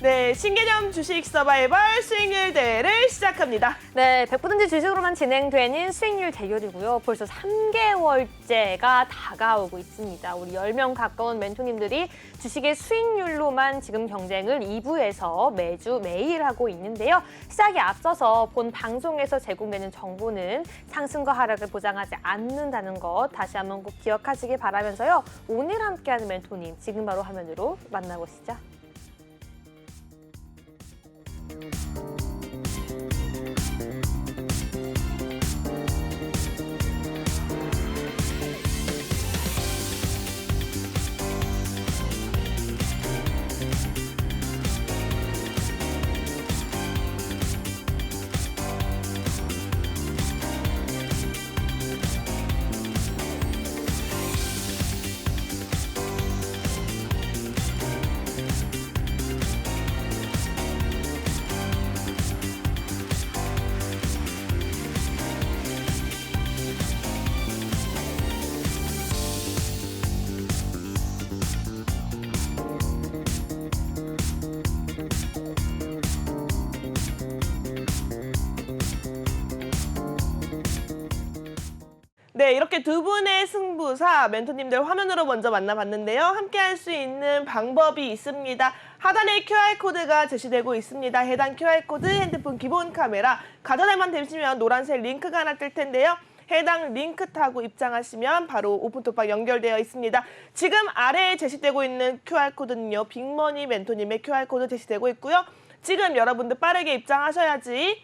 네, 신개념 주식 서바이벌 수익률 대회를 시작합니다. 네, 100% 주식으로만 진행되는 수익률 대결이고요. 벌써 3개월째가 다가오고 있습니다. 우리 10명 가까운 멘토님들이 주식의 수익률로만 지금 경쟁을 2부에서 매일 하고 있는데요. 시작에 앞서서 본 방송에서 제공되는 정보는 상승과 하락을 보장하지 않는다는 것 다시 한번 꼭 기억하시기 바라면서요. 오늘 함께하는 멘토님 지금 바로 화면으로 만나보시죠. 네, 이렇게 두 분의 승부사 멘토님들 화면으로 먼저 만나봤는데요. 함께 할 수 있는 방법이 있습니다. 하단에 QR코드가 제시되고 있습니다. 해당 QR코드 핸드폰 기본 카메라 가전에만 대시면 노란색 링크가 하나 뜰 텐데요. 해당 링크 타고 입장하시면 바로 오픈톡방 연결되어 있습니다. 지금 아래에 제시되고 있는 QR코드는요. 빅머니 멘토님의 QR코드 제시되고 있고요. 지금 여러분들 빠르게 입장하셔야지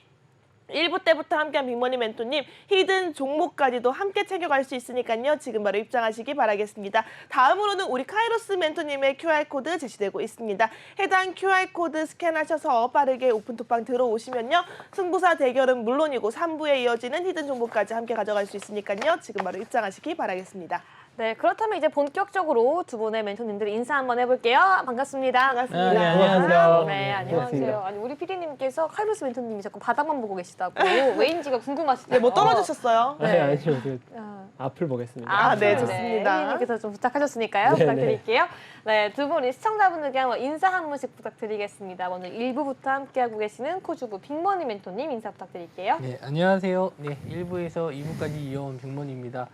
1부 때부터 함께한 빅머니 멘토님 히든 종목까지도 함께 챙겨갈 수 있으니까요. 지금 바로 입장하시기 바라겠습니다. 다음으로는 우리 카이로스 멘토님의 QR코드 제시되고 있습니다. 해당 QR코드 스캔하셔서 빠르게 오픈톡방 들어오시면요. 승부사 대결은 물론이고 3부에 이어지는 히든 종목까지 함께 가져갈 수 있으니까요. 지금 바로 입장하시기 바라겠습니다. 네, 그렇다면 이제 본격적으로 두 분의 멘토님들 인사 한번 해볼게요. 반갑습니다. 반갑습니다. 네, 안녕하세요. 네, 안녕하세요. 반갑습니다. 아니 우리 피디님께서 카이로스 멘토님이 자꾸 바닥만 보고 계시다고 왜인지가 궁금하시대요. 네, 뭐 떨어지셨어요? 네, 아니요. 그 어. 앞을 보겠습니다. 아, 네, 네, 좋습니다. 혜인님께서 좀 부탁하셨으니까요. 네, 부탁드릴게요. 네, 두 분 시청자분들께 한번 인사 한 분씩 부탁드리겠습니다. 먼저 1부부터 함께하고 계시는 코주부 빅머니 멘토님 인사 부탁드릴게요. 네, 안녕하세요. 네, 1부에서 2부까지 이어온 빅몬입니다.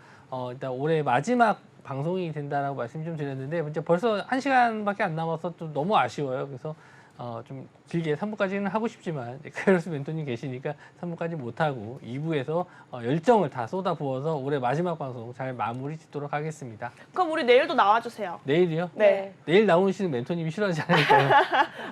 일단 올해 마지막 방송이 된다라고 말씀 좀 드렸는데 이제 벌써 1시간밖에 안 남아서 좀 너무 아쉬워요. 그래서 좀 길게 3부까지는 하고 싶지만 카이로스 멘토님 계시니까 3부까지 못하고 2부에서 열정을 다 쏟아부어서 올해 마지막 방송 잘 마무리 짓도록 하겠습니다. 그럼 우리 내일도 나와주세요. 내일이요? 네. 내일 나오시는 멘토님이 싫어하지 않을까요?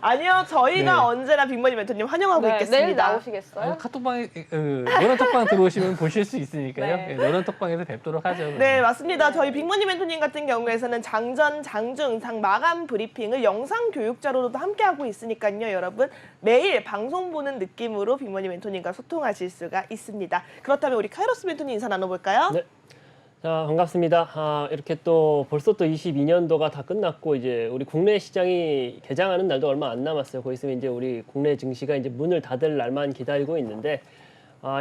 아니요, 저희가 네. 언제나 빅머니 멘토님 환영하고 네, 있겠습니다. 내일 나오시겠어요? 아니, 카톡방에 노란 톡방 들어오시면 보실 수 있으니까요. 네. 네, 노란 톡방에서 뵙도록 하죠. 네, 맞습니다. 저희 빅머니 멘토님 같은 경우에서는 장전, 장중, 장 마감 브리핑을 영상 교육자로도 함께하고 있으니까요. 여러분 매일 방송 보는 느낌으로 빅머니 멘토님과 소통하실 수가 있습니다. 그렇다면 우리 카이로스 멘토님 인사 나눠볼까요? 네. 자, 반갑습니다. 이렇게 또 벌써 또 22년도가 다 끝났고 이제 우리 국내 시장이 개장하는 날도 얼마 안 남았어요. 거기 있으면 이제 우리 국내 증시가 이제 문을 닫을 날만 기다리고 있는데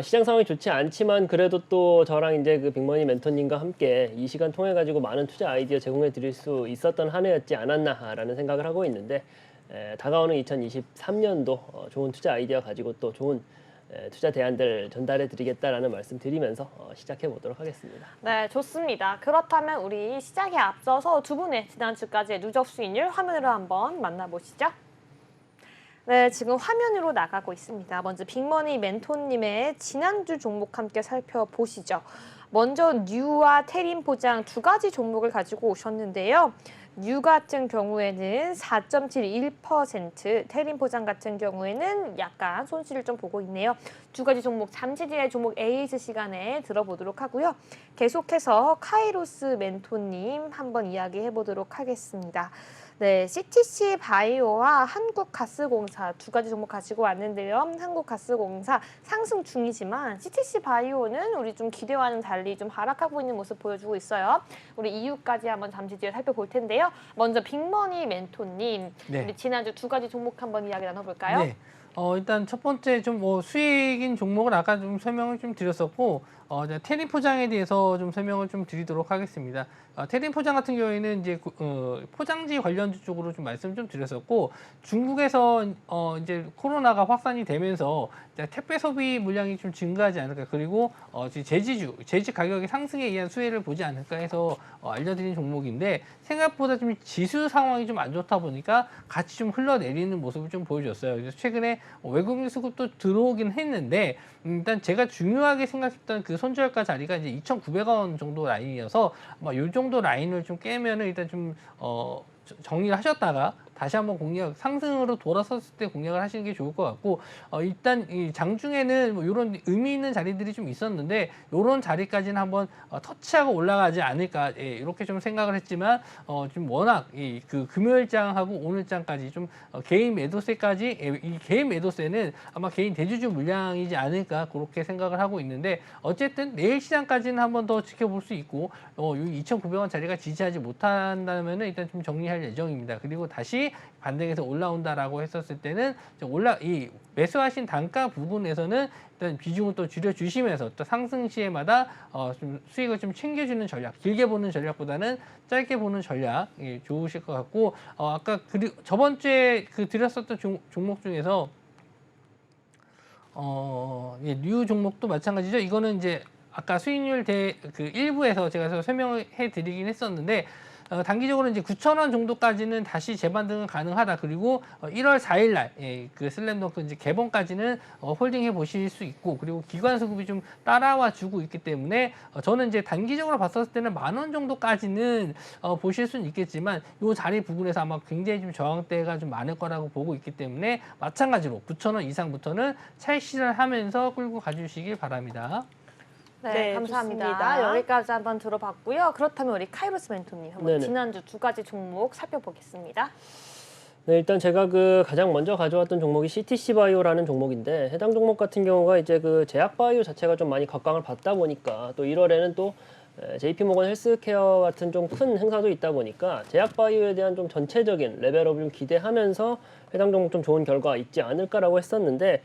시장 상황이 좋지 않지만 그래도 또 저랑 이제 그 빅머니 멘토님과 함께 이 시간 통해 가지고 많은 투자 아이디어 제공해 드릴 수 있었던 한 해였지 않았나라는 생각을 하고 있는데 다가오는 2023년도 좋은 투자 아이디어 가지고 또 좋은 투자 대안들 전달해 드리겠다라는 말씀 드리면서 시작해 보도록 하겠습니다. 네, 좋습니다. 그렇다면 우리 시작에 앞서서 두 분의 지난주까지의 누적 수익률 화면으로 한번 만나보시죠. 네, 지금 화면으로 나가고 있습니다. 먼저 빅머니 멘토님의 지난주 종목 함께 살펴보시죠. 먼저 뉴와 테린 포장 두 가지 종목을 가지고 오셨는데요. 뉴 같은 경우에는 4.71%, 테린 포장 같은 경우에는 약간 손실을 좀 보고 있네요. 두 가지 종목 잠시 뒤에 종목 AS 시간에 들어보도록 하고요. 계속해서 카이로스 멘토님 한번 이야기해 보도록 하겠습니다. 네, CTC 바이오와 한국가스공사 두 가지 종목 가지고 왔는데요. 한국가스공사 상승 중이지만 CTC 바이오는 우리 좀 기대와는 달리 좀 하락하고 있는 모습 보여주고 있어요. 우리 이유까지 한번 잠시 뒤에 살펴볼 텐데요. 먼저 빅머니 멘토님, 네. 우리 지난주 두 가지 종목 한번 이야기 나눠볼까요? 네. 일단 첫 번째 좀 뭐 수익인 종목을 아까 좀 설명을 좀 드렸었고, 이제 테린 포장에 대해서 좀 설명을 좀 드리도록 하겠습니다. 테린 포장 같은 경우에는 이제 포장지 관련주 쪽으로 좀 말씀 좀 드렸었고, 중국에서 이제 코로나가 확산이 되면서 이제 택배 소비 물량이 좀 증가하지 않을까, 그리고 제지 가격의 상승에 의한 수혜를 보지 않을까 해서 알려드린 종목인데, 생각보다 좀 지수 상황이 좀 안 좋다 보니까 같이 좀 흘러내리는 모습을 좀 보여줬어요. 그래서 최근에 외국인 수급도 들어오긴 했는데, 일단 제가 중요하게 생각했던 그 손절가 자리가 이제 2,900원 정도 라인이어서 아마 이 정도 라인을 좀 깨면은 일단 좀 정리를 하셨다가 다시 한번 공략 상승으로 돌아섰을 때 공략을 하시는 게 좋을 것 같고, 일단 이 장중에는 뭐 이런 의미 있는 자리들이 좀 있었는데 이런 자리까지는 한번 터치하고 올라가지 않을까, 이렇게 좀 생각을 했지만 좀 워낙 그 금요일장하고 오늘장까지 좀 개인 매도세까지, 이 개인 매도세는 아마 개인 대주주 물량이지 않을까 그렇게 생각을 하고 있는데, 어쨌든 내일 시장까지는 한번 더 지켜볼 수 있고, 이 2,900원 자리가 지지하지 못한다면은 일단 좀 정리할 예정입니다. 그리고 다시 반등해서 올라온다라고 했었을 때는 이 매수하신 단가 부분에서는 일단 비중을 또 줄여주시면서 또 상승 시에마다 좀 수익을 좀 챙겨주는 전략, 길게 보는 전략보다는 짧게 보는 전략이 좋으실 것 같고, 아까 저번 주에 드렸었던 종목 중에서 뉴 종목도 마찬가지죠. 이거는 이제 아까 수익률 일부에서 제가 설명을 해드리긴 했었는데, 단기적으로 이제 9,000원 정도까지는 다시 재반등은 가능하다. 그리고 1월 4일 날 그 슬램덩크 이제 개봉까지는 홀딩해 보실 수 있고, 그리고 기관 수급이 좀 따라와 주고 있기 때문에 저는 이제 단기적으로 봤었을 때는 10,000원 정도까지는 보실 수는 있겠지만, 이 자리 부분에서 아마 굉장히 좀 저항대가 좀 많을 거라고 보고 있기 때문에 마찬가지로 9,000원 이상부터는 차익 실현하면서 끌고 가주시길 바랍니다. 네, 감사합니다. 좋습니다. 여기까지 한번 들어봤고요. 그렇다면 우리 카이로스 멘토님 한번 네네. 지난주 두 가지 종목 살펴보겠습니다. 네, 일단 제가 가장 먼저 가져왔던 종목이 CTC 바이오라는 종목인데, 해당 종목 같은 경우가 이제 제약 바이오 자체가 좀 많이 각광을 받다 보니까, 또 1월에는 또 JP 모건 헬스케어 같은 좀 큰 행사도 있다 보니까 제약 바이오에 대한 좀 전체적인 레벨업을 좀 기대하면서 해당 종목 좀 좋은 결과 있지 않을까라고 했었는데,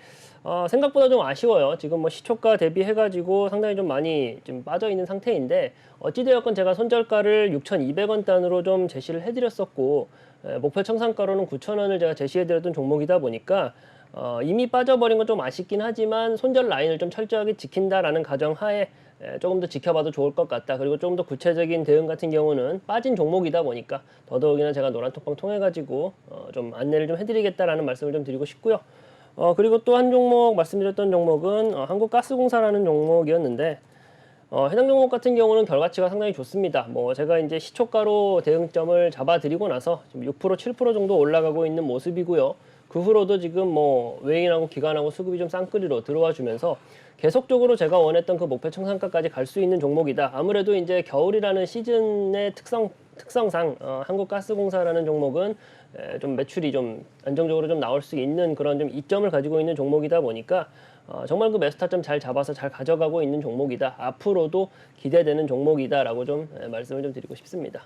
생각보다 좀 아쉬워요. 지금 뭐 시초가 대비해가지고 상당히 좀 많이 좀 빠져 있는 상태인데, 어찌되었건 제가 손절가를 6,200원 단으로 좀 제시를 해드렸었고, 목표 청산가로는 9,000원을 제가 제시해드렸던 종목이다 보니까 이미 빠져버린 건 좀 아쉽긴 하지만 손절 라인을 좀 철저하게 지킨다라는 가정하에 조금 더 지켜봐도 좋을 것 같다. 그리고 조금 더 구체적인 대응 같은 경우는 빠진 종목이다 보니까 더더욱이나 제가 노란톡방 통해가지고 좀 안내를 좀 해드리겠다라는 말씀을 좀 드리고 싶고요. 그리고 또 한 종목 말씀드렸던 종목은 한국가스공사라는 종목이었는데, 해당 종목 같은 경우는 결과치가 상당히 좋습니다. 뭐 제가 이제 시초가로 대응점을 잡아드리고 나서 지금 6%, 7% 정도 올라가고 있는 모습이고요. 그 후로도 지금 뭐 외인하고 기관하고 수급이 좀 쌍끌이로 들어와 주면서 계속적으로 제가 원했던 그 목표 청산가까지 갈 수 있는 종목이다. 아무래도 이제 겨울이라는 시즌의 특성상 한국가스공사라는 종목은 좀 매출이 좀 안정적으로 좀 나올 수 있는 그런 좀 이점을 가지고 있는 종목이다 보니까 정말 그 매수 타점 잘 잡아서 잘 가져가고 있는 종목이다. 앞으로도 기대되는 종목이다라고 좀 말씀을 좀 드리고 싶습니다.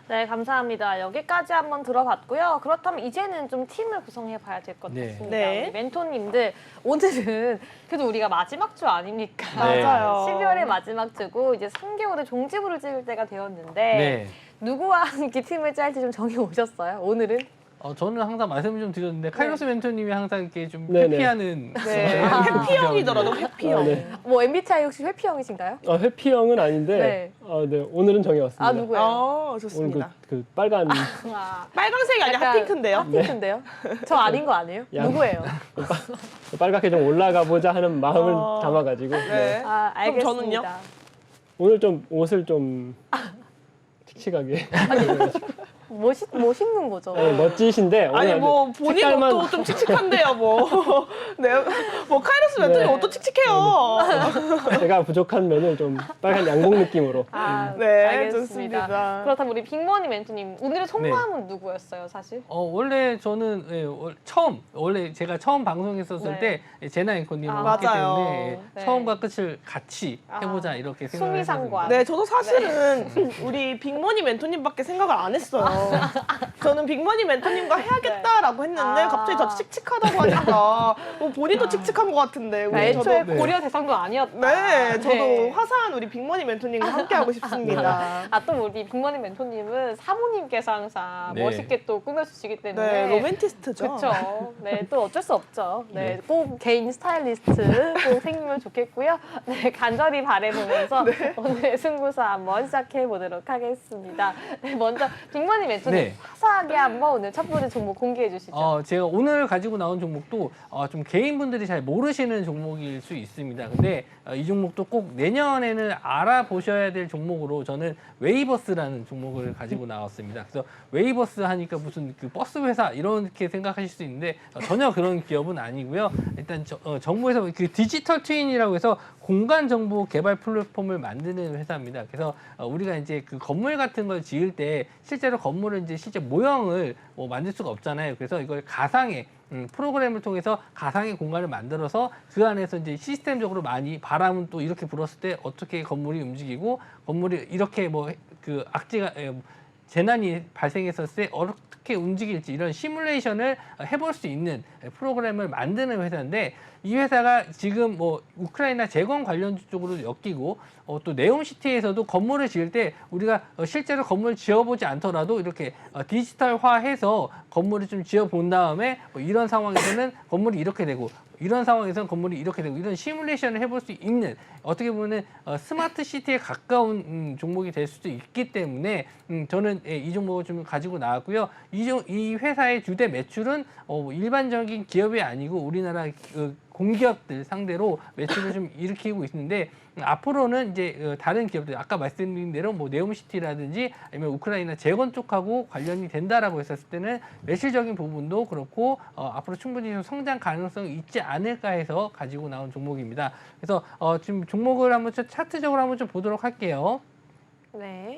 네, 감사합니다. 여기까지 한번 들어봤고요. 그렇다면 이제는 좀 팀을 구성해 봐야 될 것 네. 같습니다. 네. 우리 멘토님들, 오늘은 그래도 우리가 마지막 주 아닙니까? 네. 맞아요. 12월의 마지막 주고 이제 3개월의 종지부를 찍을 때가 되었는데 네. 누구와 함께 팀을 짤지 좀 정해 오셨어요? 오늘은? 저는 항상 말씀을 좀 드렸는데, 카이로스 멘토님이 항상 이렇게 좀 네네. 회피하는. 네. 회피형이더라도 회피형. 네. 뭐 MBTI 혹시 회피형이신가요? 회피형은 아닌데, 네, 오늘은 정해왔습니다. 아, 누구예요? 오늘 좋습니다. 그 빨간 아, 빨강색이 아니라 약간 핫핑크인데요. 핫핑크인데요? 저 아닌 거 아니에요? 양. 누구예요? 빨갛게 좀 올라가 보자 하는 마음을 담아가지고 네. 아, 그럼 알겠습니다. 저는요? 오늘 좀 옷을 좀 칙칙하게 멋있는 거죠. 멋지신데 오늘 아니 뭐 아주 본인 색깔만- 옷도 좀 칙칙한데요, 뭐. 네, 뭐 카이로스 멘토님 네. 옷도 칙칙해요. 제가 부족한 면을 좀 빨간 양복 느낌으로. 아, 네, 알겠습니다. 좋습니다. 그렇다면 우리 빅머니 멘토님, 오늘의 속마음은 누구였어요, 사실? 원래 저는 원래 제가 처음 방송했었을 네. 때 제나 앵커님을 아, 했기 맞아요. 때문에 네. 처음과 끝을 같이 아, 해보자 이렇게 생각을 수미상관. 했었습니다. 네, 저도 사실은 우리 빅머니 멘토님밖에 생각을 안 했어요. 저는 빅머니 멘토님과 해야겠다라고 했는데 아. 갑자기 저 칙칙하다고 하니까 본인도 칙칙한 것 같은데. 그러니까 우리 애초에 저도 고려 대상도 아니었다. 네, 저도 네. 화사한 우리 빅머니 멘토님과 함께하고 싶습니다. 아, 또 우리 빅머니 멘토님은 사모님께서 항상 네. 멋있게 또 꾸며주시기 때문에. 네, 로맨티스트죠. 그렇죠. 네, 또 어쩔 수 없죠. 네, 네. 꼭 개인 스타일리스트 꼭 생기면 좋겠고요. 네, 간절히 바라보면서 오늘의 승부사 한번 시작해 보도록 하겠습니다. 네, 먼저 빅머니 멘토님 네. 화사하게 한번 오늘 첫 번째 종목 공개해 주시죠. 제가 오늘 가지고 나온 종목도 좀 개인분들이 잘 모르시는 종목일 수 있습니다. 근데 이 종목도 꼭 내년에는 알아보셔야 될 종목으로 저는 웨이버스라는 종목을 가지고 나왔습니다. 그래서 웨이버스 하니까 무슨 그 버스 회사 이렇게 생각하실 수 있는데 전혀 그런 기업은 아니고요. 일단 정부에서 그 디지털 트윈이라고 해서 공간 정보 개발 플랫폼을 만드는 회사입니다. 그래서 우리가 이제 그 건물 같은 걸 지을 때 실제로 건물을 이제 실제 모형을 만들 수가 없잖아요. 그래서 이걸 가상의 프로그램을 통해서 가상의 공간을 만들어서 그 안에서 이제 시스템적으로 많이 바람은 또 이렇게 불었을 때 어떻게 건물이 움직이고 건물이 이렇게 뭐 그 악재가 재난이 발생했을 때 어떻게 움직일지 이런 시뮬레이션을 해볼 수 있는 프로그램을 만드는 회사인데 이 회사가 지금 뭐 우크라이나 재건 관련 쪽으로 엮이고 또 네옴시티에서도 건물을 지을 때 우리가 실제로 건물을 지어보지 않더라도 이렇게 디지털화해서 건물을 좀 지어본 다음에 뭐 이런 상황에서는 건물이 이렇게 되고 이런 상황에서는 건물이 이렇게 되고 이런 시뮬레이션을 해볼 수 있는 어떻게 보면 스마트 시티에 가까운 종목이 될 수도 있기 때문에 저는 이 종목을 좀 가지고 나왔고요. 이 회사의 주대 매출은 일반적인 기업이 아니고 우리나라 공기업들 상대로 매출을 좀 일으키고 있는데 앞으로는 이제 다른 기업들 아까 말씀드린 대로 뭐 네옴시티라든지 아니면 우크라이나 재건 쪽하고 관련이 된다라고 했었을 때는 매출적인 부분도 그렇고 앞으로 충분히 좀 성장 가능성이 있지 않을까 해서 가지고 나온 종목입니다. 그래서 지금 종목을 한번 차트적으로 한번 좀 보도록 할게요. 네.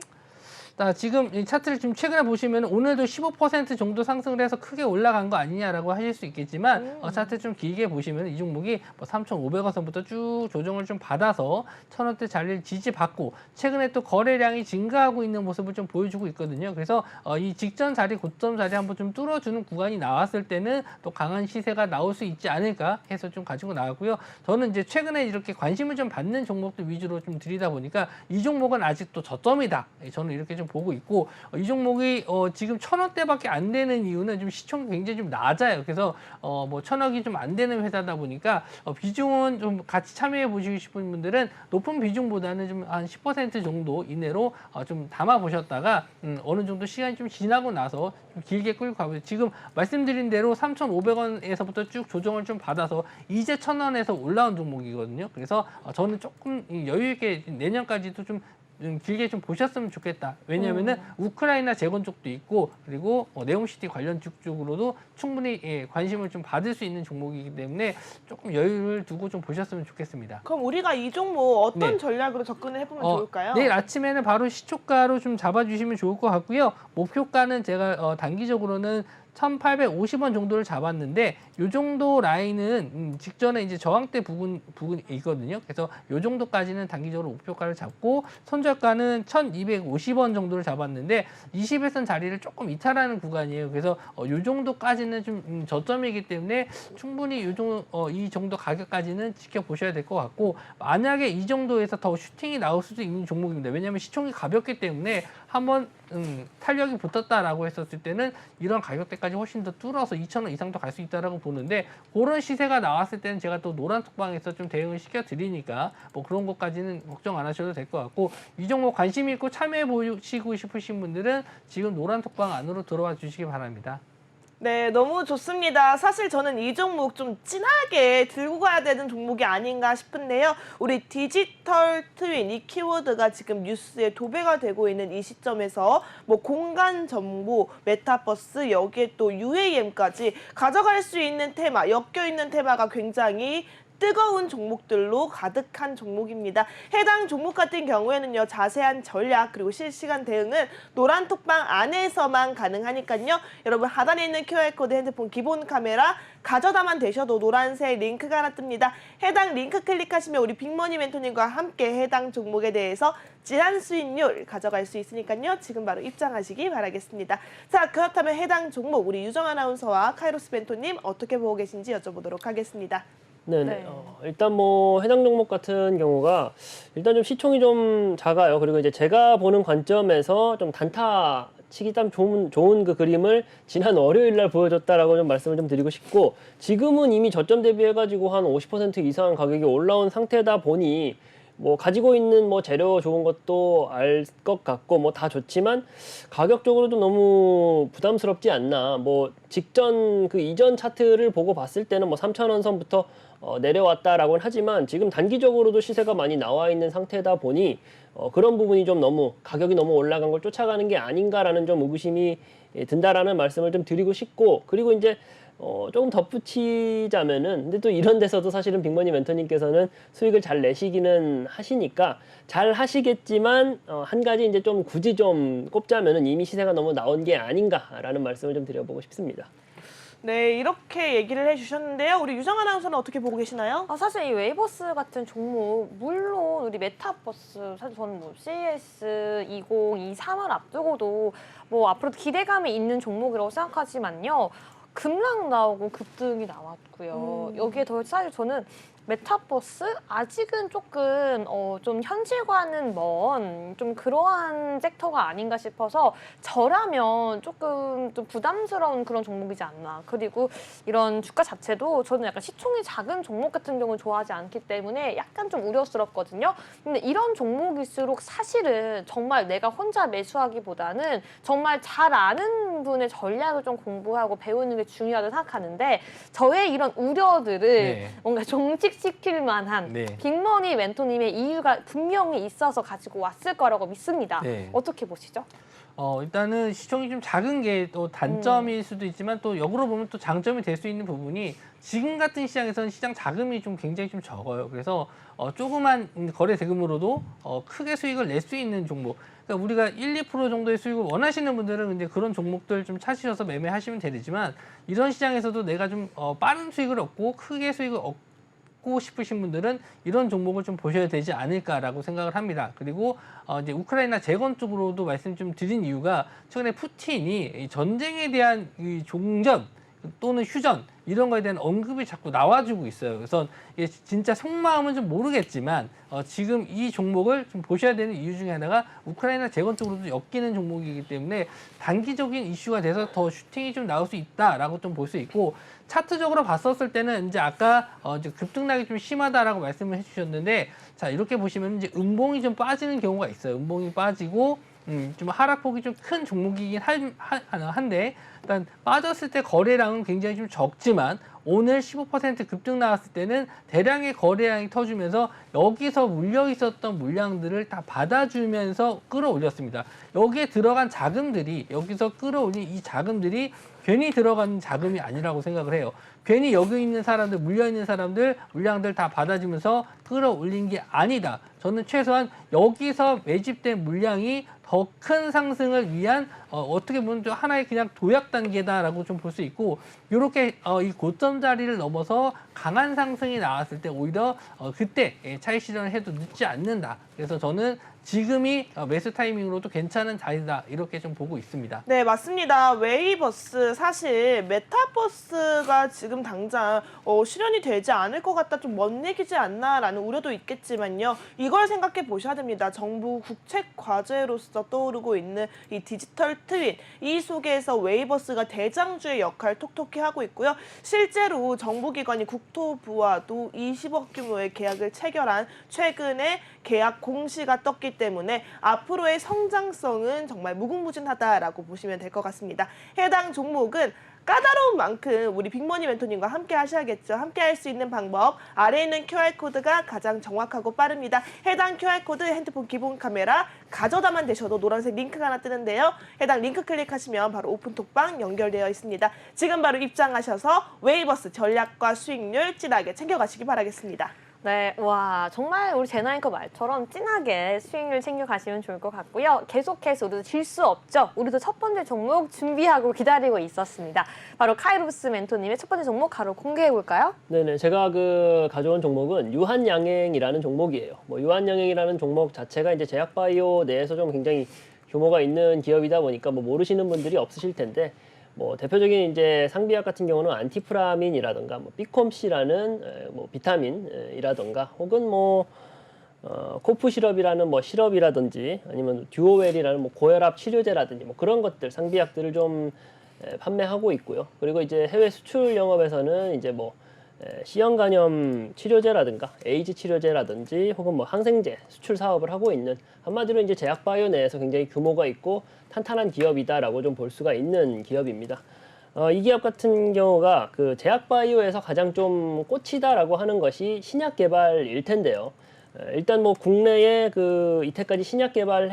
지금 이 차트를 좀 최근에 보시면 오늘도 15% 정도 상승을 해서 크게 올라간 거 아니냐라고 하실 수 있겠지만 차트 좀 길게 보시면 이 종목이 뭐 3,500원선부터 쭉 조정을 좀 받아서 1,000원대 자리를 지지받고 최근에 또 거래량이 증가하고 있는 모습을 좀 보여주고 있거든요. 그래서 이 직전 자리, 고점 자리 한번 좀 뚫어주는 구간이 나왔을 때는 또 강한 시세가 나올 수 있지 않을까 해서 좀 가지고 나왔고요. 저는 이제 최근에 이렇게 관심을 좀 받는 종목들 위주로 좀 드리다 보니까 이 종목은 아직도 저점이다. 저는 이렇게 좀 보고 있고 이 종목이 지금 1,000원대밖에 안 되는 이유는 좀 시총이 굉장히 좀 낮아요. 그래서 뭐 1,000억이 좀 안 되는 회사다 보니까 비중은 좀 같이 참여해 보시고 싶은 분들은 높은 비중보다는 좀 한 10% 정도 이내로 좀 담아 보셨다가 어느 정도 시간이 좀 지나고 나서 좀 길게 끌고 가보세요. 지금 말씀드린 대로 3,500원에서부터 쭉 조정을 좀 받아서 이제 1,000원에서 올라온 종목이거든요. 그래서 저는 조금 여유 있게 내년까지도 좀 길게 좀 보셨으면 좋겠다. 왜냐하면은 우크라이나 재건 쪽도 있고 그리고 네옴시티 관련 쪽으로도 충분히 관심을 좀 받을 수 있는 종목이기 때문에 조금 여유를 두고 좀 보셨으면 좋겠습니다. 그럼 우리가 이 종목 어떤 네. 전략으로 접근을 해보면 좋을까요? 내일 아침에는 바로 시초가로 좀 잡아주시면 좋을 것 같고요. 목표가는 제가 단기적으로는 1,850원 정도를 잡았는데 이 정도 라인은 직전에 이제 저항대 부분이 있거든요. 그래서 이 정도까지는 단기적으로 목표가를 잡고 손절가는 1,250원 정도를 잡았는데 21선 자리를 조금 이탈하는 구간이에요. 그래서 이 정도까지는 좀 저점이기 때문에 충분히 이 정도 가격까지는 지켜보셔야 될 것 같고 만약에 이 정도에서 더 슈팅이 나올 수도 있는 종목입니다. 왜냐하면 시총이 가볍기 때문에 한번 탄력이 붙었다라고 했었을 때는 이런 가격대까지 훨씬 더 뚫어서 2,000원 이상도 갈 수 있다라고 보는데 그런 시세가 나왔을 때는 제가 또 노란 톡방에서 좀 대응을 시켜드리니까 뭐 그런 것까지는 걱정 안 하셔도 될 것 같고 이 종목 관심 있고 참여해 보시고 싶으신 분들은 지금 노란 톡방 안으로 들어와 주시기 바랍니다. 네, 너무 좋습니다. 사실 저는 이 종목 좀 진하게 들고 가야 되는 종목이 아닌가 싶은데요. 우리 디지털 트윈 이 키워드가 지금 뉴스에 도배가 되고 있는 이 시점에서 뭐 공간 정보, 메타버스 여기에 또 UAM까지 가져갈 수 있는 테마, 엮여 있는 테마가 굉장히 뜨거운 종목들로 가득한 종목입니다. 해당 종목 같은 경우에는요, 자세한 전략 그리고 실시간 대응은 노란톡방 안에서만 가능하니까요. 여러분 하단에 있는 QR코드 핸드폰 기본 카메라 가져다만 되셔도 노란색 링크가 하나 뜹니다. 해당 링크 클릭하시면 우리 빅머니 멘토님과 함께 해당 종목에 대해서 진한 수익률 가져갈 수 있으니까요. 지금 바로 입장하시기 바라겠습니다. 자, 그렇다면 해당 종목 우리 유정 아나운서와 카이로스 멘토님 어떻게 보고 계신지 여쭤보도록 하겠습니다. 네네. 네. 일단 뭐 해당 종목 같은 경우가 일단 좀 시총이 좀 작아요. 그리고 이제 제가 보는 관점에서 좀 단타 치기 딱 좋은 그 그림을 지난 월요일 날 보여줬다라고 좀 말씀을 좀 드리고 싶고, 지금은 이미 저점 대비해가지고 한 50% 이상 가격이 올라온 상태다 보니 뭐 가지고 있는 뭐 재료 좋은 것도 알 것 같고 뭐 다 좋지만 가격적으로도 너무 부담스럽지 않나. 뭐 직전 그 이전 차트를 보고 봤을 때는 뭐 3,000원 선부터 내려왔다라고는 하지만 지금 단기적으로도 시세가 많이 나와 있는 상태다 보니 그런 부분이 좀 너무 가격이 너무 올라간 걸 쫓아가는 게 아닌가라는 좀 의구심이 든다라는 말씀을 좀 드리고 싶고, 그리고 이제 조금 덧붙이자면은, 근데 또 이런 데서도 사실은 빅머니 멘토님께서는 수익을 잘 내시기는 하시니까 잘 하시겠지만 한 가지 이제 좀 굳이 좀 꼽자면은 이미 시세가 너무 나온 게 아닌가라는 말씀을 좀 드려보고 싶습니다. 네, 이렇게 얘기를 해주셨는데요. 우리 유정 아나운서는 어떻게 보고 계시나요? 사실 이 웨이버스 같은 종목, 물론 우리 메타버스, 사실 저는 뭐 CES 2023을 앞두고도 뭐 앞으로 기대감이 있는 종목이라고 생각하지만요. 급락 나오고 급등이 나왔고요. 여기에 더 사실 저는 메타버스 아직은 조금 좀 현실과는 먼 좀 그러한 섹터가 아닌가 싶어서 저라면 조금 좀 부담스러운 그런 종목이지 않나. 그리고 이런 주가 자체도 저는 약간 시총이 작은 종목 같은 경우는 좋아하지 않기 때문에 약간 좀 우려스럽거든요. 근데 이런 종목일수록 사실은 정말 내가 혼자 매수하기보다는 정말 잘 아는 분의 전략을 좀 공부하고 배우는 게 중요하다고 생각하는데, 저의 이런 우려들을 네. 뭔가 종식시킬 만한 네. 빅머니 멘토님의 이유가 분명히 있어서 가지고 왔을 거라고 믿습니다. 네. 어떻게 보시죠? 일단은 시총이 좀 작은 게 또 단점일 수도 있지만 또 역으로 보면 또 장점이 될 수 있는 부분이, 지금 같은 시장에서는 시장 자금이 좀 굉장히 좀 적어요. 그래서 조그만 거래 대금으로도 크게 수익을 낼 수 있는 종목. 그러니까 우리가 1, 2% 정도의 수익을 원하시는 분들은 이제 그런 종목들 좀 찾으셔서 매매하시면 되지만, 이런 시장에서도 내가 좀 빠른 수익을 얻고 크게 수익을 얻고 싶으신 분들은 이런 종목을 좀 보셔야 되지 않을까라고 생각을 합니다. 그리고 이제 우크라이나 재건 쪽으로도 말씀 좀 드린 이유가, 최근에 푸틴이 이 전쟁에 대한 이 종전 또는 휴전 이런 거에 대한 언급이 자꾸 나와주고 있어요. 그래서 이게 진짜 속마음은 좀 모르겠지만 지금 이 종목을 좀 보셔야 되는 이유 중에 하나가 우크라이나 재건 쪽으로도 엮이는 종목이기 때문에 단기적인 이슈가 돼서 더 슈팅이 좀 나올 수 있다라고 좀 볼 수 있고, 차트적으로 봤었을 때는 이제 아까 이제 급등락이 좀 심하다라고 말씀을 해주셨는데, 자 이렇게 보시면 이제 음봉이 좀 빠지는 경우가 있어요. 음봉이 빠지고 좀 하락폭이 좀 큰 종목이긴 한데, 일단 빠졌을 때 거래량은 굉장히 좀 적지만 오늘 15% 급등 나왔을 때는 대량의 거래량이 터지면서 여기서 물려 있었던 물량들을 다 받아주면서 끌어올렸습니다. 여기에 들어간 자금들이, 여기서 끌어올린 이 자금들이 괜히 들어간 자금이 아니라고 생각을 해요. 괜히 여기 있는 사람들, 물려 있는 사람들 물량들 다 받아주면서 끌어올린 게 아니다. 저는 최소한 여기서 매집된 물량이 더 큰 상승을 위한 어떻게 보면 좀 하나의 그냥 도약 단계다라고 좀 볼 수 있고, 이렇게 이 고점 자리를 넘어서 강한 상승이 나왔을 때 오히려 그때 차익 실현을 해도 늦지 않는다. 그래서 저는 지금이 매수 타이밍으로도 괜찮은 자리다, 이렇게 좀 보고 있습니다. 네, 맞습니다. 웨이버스, 사실 메타버스가 지금 당장 실현이 되지 않을 것 같다, 좀 먼 얘기지 않나라는 우려도 있겠지만요. 이걸 생각해 보셔야 됩니다. 정부 국책 과제로서 떠오르고 있는 이 디지털 트윈, 이 속에서 웨이버스가 대장주의 역할을 톡톡히 하고 있고요. 실제로 정부기관이 국토부와도 20억 규모의 계약을 체결한 최근에 계약 공시가 떴기 때문에 앞으로의 성장성은 정말 무궁무진하다라고 보시면 될 것 같습니다. 해당 종목은 까다로운 만큼 우리 빅머니 멘토님과 함께 하셔야겠죠. 함께 할 수 있는 방법 아래에 있는 QR코드가 가장 정확하고 빠릅니다. 해당 QR코드 핸드폰 기본 카메라 가져다만 대셔도 노란색 링크가 하나 뜨는데요. 해당 링크 클릭하시면 바로 오픈톡방 연결되어 있습니다. 지금 바로 입장하셔서 웨이버스 전략과 수익률 찐하게 챙겨가시기 바라겠습니다. 네, 와 정말 우리 제나앵커 말처럼 진하게 수익률 챙겨가시면 좋을 것 같고요. 계속해서 우리도 질 수 없죠. 우리도 첫 번째 종목 준비하고 기다리고 있었습니다. 바로 카이로스 멘토님의 첫 번째 종목 바로 공개해볼까요? 네네, 제가 가져온 종목은 유한양행이라는 종목이에요. 유한양행이라는 종목 자체가 이제 제약바이오 내에서 좀 굉장히 규모가 있는 기업이다 보니까 모르시는 분들이 없으실 텐데, 대표적인 이제 상비약 같은 경우는 안티프라민이라든가 비콤씨라는 비타민이라든가 혹은 코프 시럽이라는 시럽이라든지 아니면 듀오웰이라는 고혈압 치료제라든지 그런 것들 상비약들을 좀 판매하고 있고요. 그리고 이제 해외 수출 영업에서는 이제 C형 간염 치료제라든가 에이즈 치료제라든지 혹은 항생제 수출 사업을 하고 있는, 한마디로 이제 제약바이오 내에서 굉장히 규모가 있고 탄탄한 기업이다라고 좀 볼 수가 있는 기업입니다. 이 기업 같은 경우가 제약바이오에서 가장 좀 꽂히다라고 하는 것이 신약 개발일 텐데요. 일단 국내에 이때까지 신약 개발을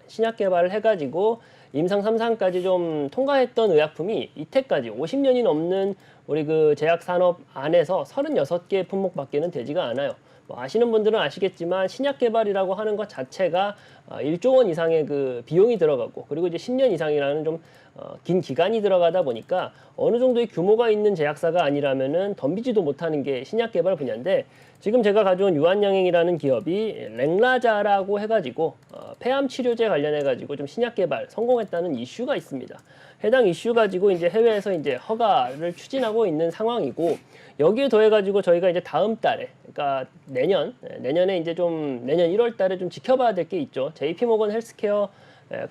신약 개발을 해가지고 임상 3상까지 좀 통과했던 의약품이 이때까지 50년이 넘는 우리 제약 산업 안에서 36개 품목밖에는 되지가 않아요. 아시는 분들은 아시겠지만 신약 개발이라고 하는 것 자체가 1조 원 이상의 비용이 들어가고, 그리고 이제 10년 이상이라는 좀 긴 기간이 들어가다 보니까 어느 정도의 규모가 있는 제약사가 아니라면은 덤비지도 못하는 게 신약 개발 분야인데, 지금 제가 가져온 유한양행이라는 기업이 랭라자라고 해가지고 폐암 치료제 관련해가지고 좀 신약 개발 성공했다는 이슈가 있습니다. 해당 이슈 가지고 이제 해외에서 이제 허가를 추진하고 있는 상황이고, 여기에 더해가지고 저희가 이제 다음 달에, 그러니까 내년에 이제 내년 1월 달에 좀 지켜봐야 될 게 있죠. JP 모건 헬스케어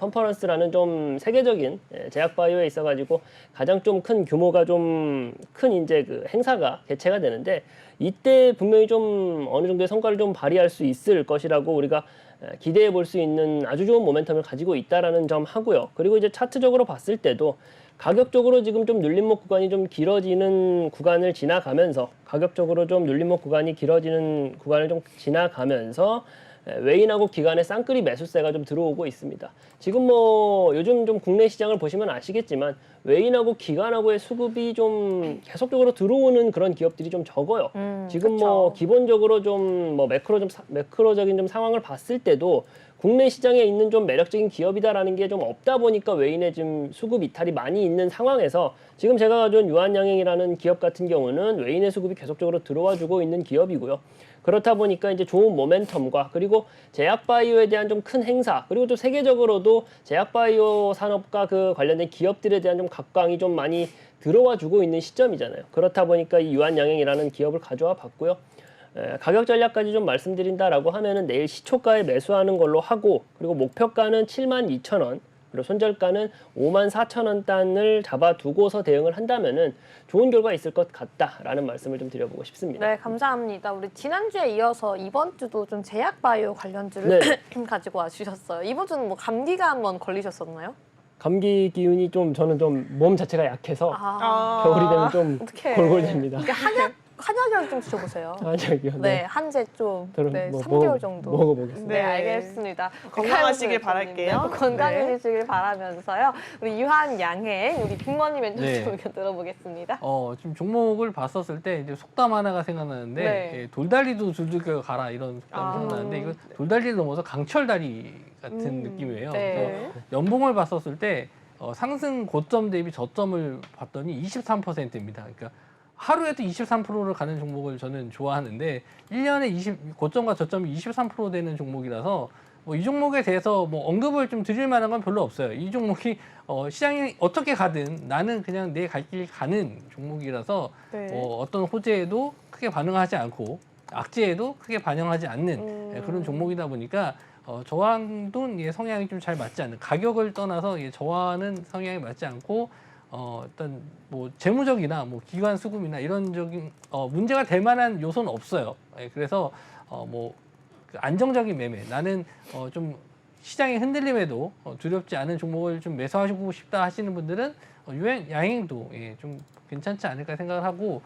컨퍼런스라는 좀 세계적인 제약바이오에 있어가지고 가장 좀 큰 규모가 좀 큰 이제 행사가 개최가 되는데, 이때 분명히 좀 어느 정도의 성과를 좀 발휘할 수 있을 것이라고 우리가 기대해 볼 수 있는 아주 좋은 모멘텀을 가지고 있다라는 점 하고요. 그리고 이제 차트적으로 봤을 때도 가격적으로 지금 좀 눌림목 구간이 좀 길어지는 구간을 지나가면서, 외인하고 기관의 쌍끌이 매수세가 좀 들어오고 있습니다. 지금 요즘 좀 국내 시장을 보시면 아시겠지만 외인하고 기관하고의 수급이 좀 계속적으로 들어오는 그런 기업들이 좀 적어요. 지금 그쵸. 기본적으로 좀 매크로적인 좀 상황을 봤을 때도 국내 시장에 있는 좀 매력적인 기업이다라는 게 좀 없다 보니까 외인의 좀 수급 이탈이 많이 있는 상황에서, 지금 제가 가져온 유한양행이라는 기업 같은 경우는 외인의 수급이 계속적으로 들어와주고 있는 기업이고요. 그렇다 보니까 이제 좋은 모멘텀과, 그리고 제약바이오에 대한 좀 큰 행사, 그리고 또 세계적으로도 제약바이오 산업과 관련된 기업들에 대한 좀 각광이 좀 많이 들어와주고 있는 시점이잖아요. 그렇다 보니까 이 유한양행이라는 기업을 가져와 봤고요. 가격 전략까지 좀 말씀드린다라고 하면은 내일 시초가에 매수하는 걸로 하고, 그리고 목표가는 72,000원, 그리고 손절가는 54,000원 단을 잡아두고서 대응을 한다면은 좋은 결과 있을 것 같다라는 말씀을 좀 드려보고 싶습니다. 네, 감사합니다. 우리 지난주에 이어서 이번 주도 좀 제약바이오 관련주를 가지고 와주셨어요. 이번 주는 감기가 한번 걸리셨었나요? 감기 기운이 저는 좀 몸 자체가 약해서 겨울이 되면 좀 어떡해. 골골됩니다. 한약이랑 좀 드셔보세요. 한약이요? 네, 한제 좀 그럼 3개월 정도. 먹어보겠습니다. 네, 알겠습니다. 건강하시길 바랄게요. 네, 건강해지길 바라면서요. 우리 유한양행, 우리 빅머니 멘토님 네. 의견 들어보겠습니다. 지금 종목을 봤었을 때 이제 속담 하나가 생각나는데, 네. 돌다리도 줄줄겨 가라 이런 속담이 아. 생각나는데, 이거 돌다리를 넘어서 강철다리 같은 느낌이에요. 네. 그래서 연봉을 봤었을 때 상승 고점 대비 저점을 봤더니 23%입니다. 그러니까 하루에도 23%를 가는 종목을 저는 좋아하는데, 1년에 고점과 저점이 23% 되는 종목이라서 이 종목에 대해서 언급을 좀 드릴 만한 건 별로 없어요. 이 종목이 시장이 어떻게 가든 나는 그냥 내 갈 길 가는 종목이라서 어떤 호재에도 크게 반응하지 않고 악재에도 크게 반영하지 않는 그런 종목이다 보니까 저와도 성향이 좀 잘 맞지 않는, 가격을 떠나서 저와는 성향이 맞지 않고 일단 재무적이나 기관 수급이나 이런적인 문제가 될 만한 요소는 없어요. 그래서 안정적인 매매, 나는 좀 시장의 흔들림에도 두렵지 않은 종목을 좀 매수하시고 싶다 하시는 분들은 유한양행도 예, 좀 괜찮지 않을까 생각을 하고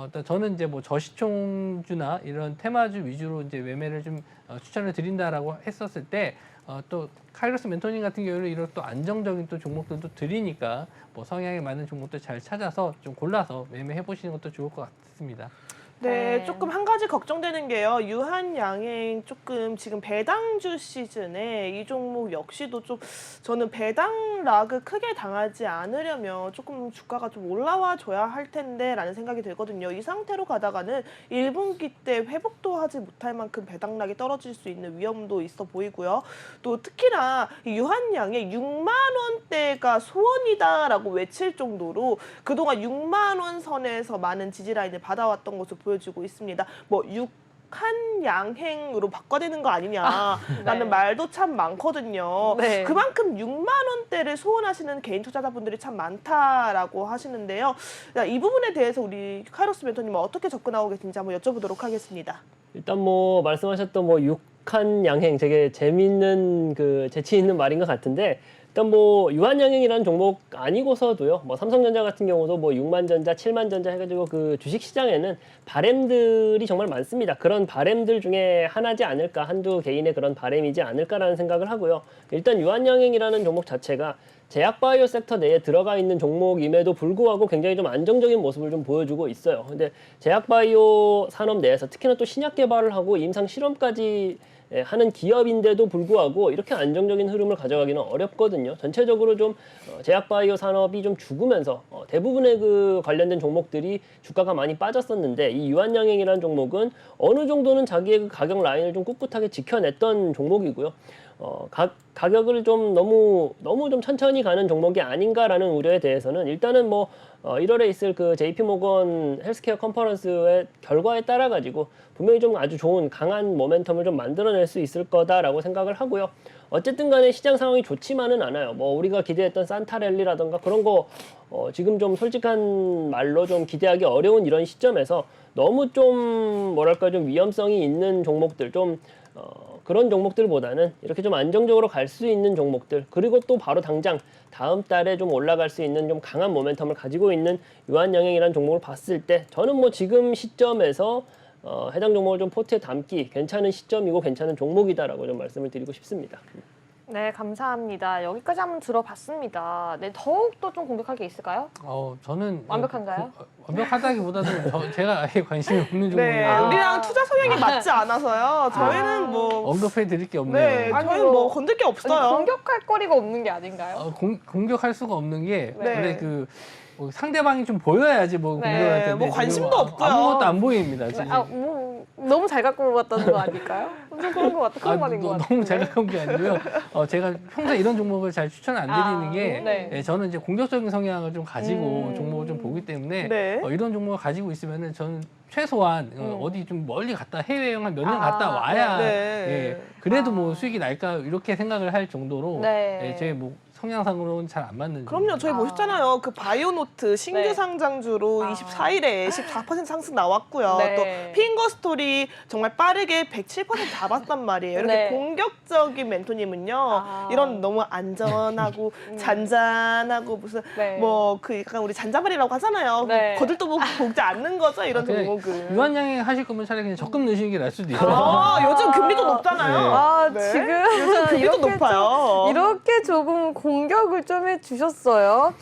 일단 저는 이제 뭐 저시총주나 이런 테마주 위주로 이제 매매를 좀 추천을 드린다라고 했었을 때 또 카이로스 멘토님 같은 경우는 이런 또 안정적인 또 종목들도 드리니까 뭐 성향에 맞는 종목들 잘 찾아서 좀 골라서 매매해 보시는 것도 좋을 것 같습니다. 네, 네. 조금 한 가지 걱정되는 게요. 유한양행 조금 지금 배당주 시즌에 이 종목 역시도 좀 저는 배당 락을 크게 당하지 않으려면 조금 주가가 좀 올라와 줘야 할 텐데라는 생각이 들거든요. 이 상태로 가다가는 1분기 때 회복도 하지 못할 만큼 배당 락이 떨어질 수 있는 위험도 있어 보이고요. 또 특히나 이 유한양의 6만 원대가 소원이다라고 외칠 정도로 그동안 6만 원 선에서 많은 지지 라인을 받아왔던 것으로 보여지고 있습니다. 뭐 육한양행으로 바꿔대는 거 아니냐라는 네. 말도 참 많거든요. 네. 그만큼 6만 원대를 소원하시는 개인 투자자분들이 참 많다라고 하시는데요. 이 부분에 대해서 우리 카이로스 멘토님은 어떻게 접근하고 계신지 한번 여쭤보도록 하겠습니다. 일단 뭐 말씀하셨던 뭐 육한양행 되게 재미있는 그 재치 있는 말인 것 같은데 일단 뭐 유한양행이라는 종목 아니고서도요. 뭐 삼성전자 같은 경우도 뭐 6만전자, 7만전자 해가지고 그 주식시장에는 바램들이 정말 많습니다. 그런 바램들 중에 하나지 않을까, 한두 개인의 그런 바램이지 않을까라는 생각을 하고요. 일단 유한양행이라는 종목 자체가 제약바이오 섹터 내에 들어가 있는 종목임에도 불구하고 굉장히 좀 안정적인 모습을 좀 보여주고 있어요. 근데 제약바이오 산업 내에서 특히나 또 신약 개발을 하고 임상 실험까지 하는 기업인데도 불구하고 이렇게 안정적인 흐름을 가져가기는 어렵거든요. 전체적으로 좀 제약바이오 산업이 좀 죽으면서 대부분의 그 관련된 종목들이 주가가 많이 빠졌었는데 이 유한양행이라는 종목은 어느 정도는 자기의 그 가격 라인을 좀 꿋꿋하게 지켜냈던 종목이고요. 가격을 좀 너무 좀 천천히 가는 종목이 아닌가라는 우려에 대해서는 일단은 뭐 1월에 있을 그 JP 모건 헬스케어 컨퍼런스의 결과에 따라 가지고 분명히 좀 아주 좋은 강한 모멘텀을 좀 만들어낼 수 있을 거다라고 생각을 하고요. 어쨌든 간에 시장 상황이 좋지만은 않아요. 뭐 우리가 기대했던 산타랠리라던가 그런 거 지금 좀 솔직한 말로 좀 기대하기 어려운 이런 시점에서 너무 좀 뭐랄까 좀 위험성이 있는 종목들 좀 그런 종목들보다는 이렇게 좀 안정적으로 갈 수 있는 종목들 그리고 또 바로 당장 다음 달에 좀 올라갈 수 있는 좀 강한 모멘텀을 가지고 있는 유한양행이라는 종목을 봤을 때 저는 뭐 지금 시점에서 해당 종목을 좀 포트에 담기 괜찮은 시점이고 괜찮은 종목이다라고 좀 말씀을 드리고 싶습니다. 네, 감사합니다. 여기까지 한번 들어봤습니다. 네, 더욱더 좀 공격할 게 있을까요? 저는 완벽한가요? 완벽하다기보다도 제가 아예 관심이 없는 네, 종목이에요. 우리랑 투자 성향이 맞지 않아서요. 저희는 뭐 언급해 드릴 게 없네요. 네, 아니, 저희는 뭐, 뭐 건들 게 아니, 없어요. 공격할 거리가 없는 게 아닌가요? 공격할 수가 없는 게 네. 원래 뭐 상대방이 좀 보여야지 뭐 네, 공격할 텐데 뭐 지금 관심도 없고요. 아무것도 안 보입니다. 지금. 너무 잘 갖고 왔다는 거 아닐까요? 좀 그런 것 같아. 그런 말인 것 같아요. 너무 잘 갖고 온 게 아니고요. 제가 평소에 이런 종목을 잘 추천 안 드리는 게 네. 예, 저는 이제 공격적인 성향을 좀 가지고 종목을 좀 보기 때문에 네. 이런 종목을 가지고 있으면은 저는 최소한 어디 좀 멀리 갔다 해외여행 한 몇 년 갔다 와야 네. 예, 그래도 뭐 수익이 날까 이렇게 생각을 할 정도로 네. 예, 제 뭐 성향상으로는 잘 안 맞는. 그럼요. 저희 보셨잖아요. 그 바이오노트 신규 네. 상장주로 24일에 14% 상승 나왔고요. 네. 또 핑거스토리 정말 빠르게 107% 잡았단 말이에요. 이렇게 네. 공격적인 멘토님은요. 이런 너무 안전하고 잔잔하고 무슨 네. 뭐 그 약간 우리 잔자발이라고 하잖아요. 네. 거들떠 보지 않는 거죠. 이런 그냥 종목은. 유한양행 하실 거면 차라리 그냥 적금 넣으시는 게 나을 수도 있어요. 요즘 금리도 높잖아요. 네. 네. 지금 요즘 금리도 높아요. 이렇게 조금 공격을 좀 해주셨어요.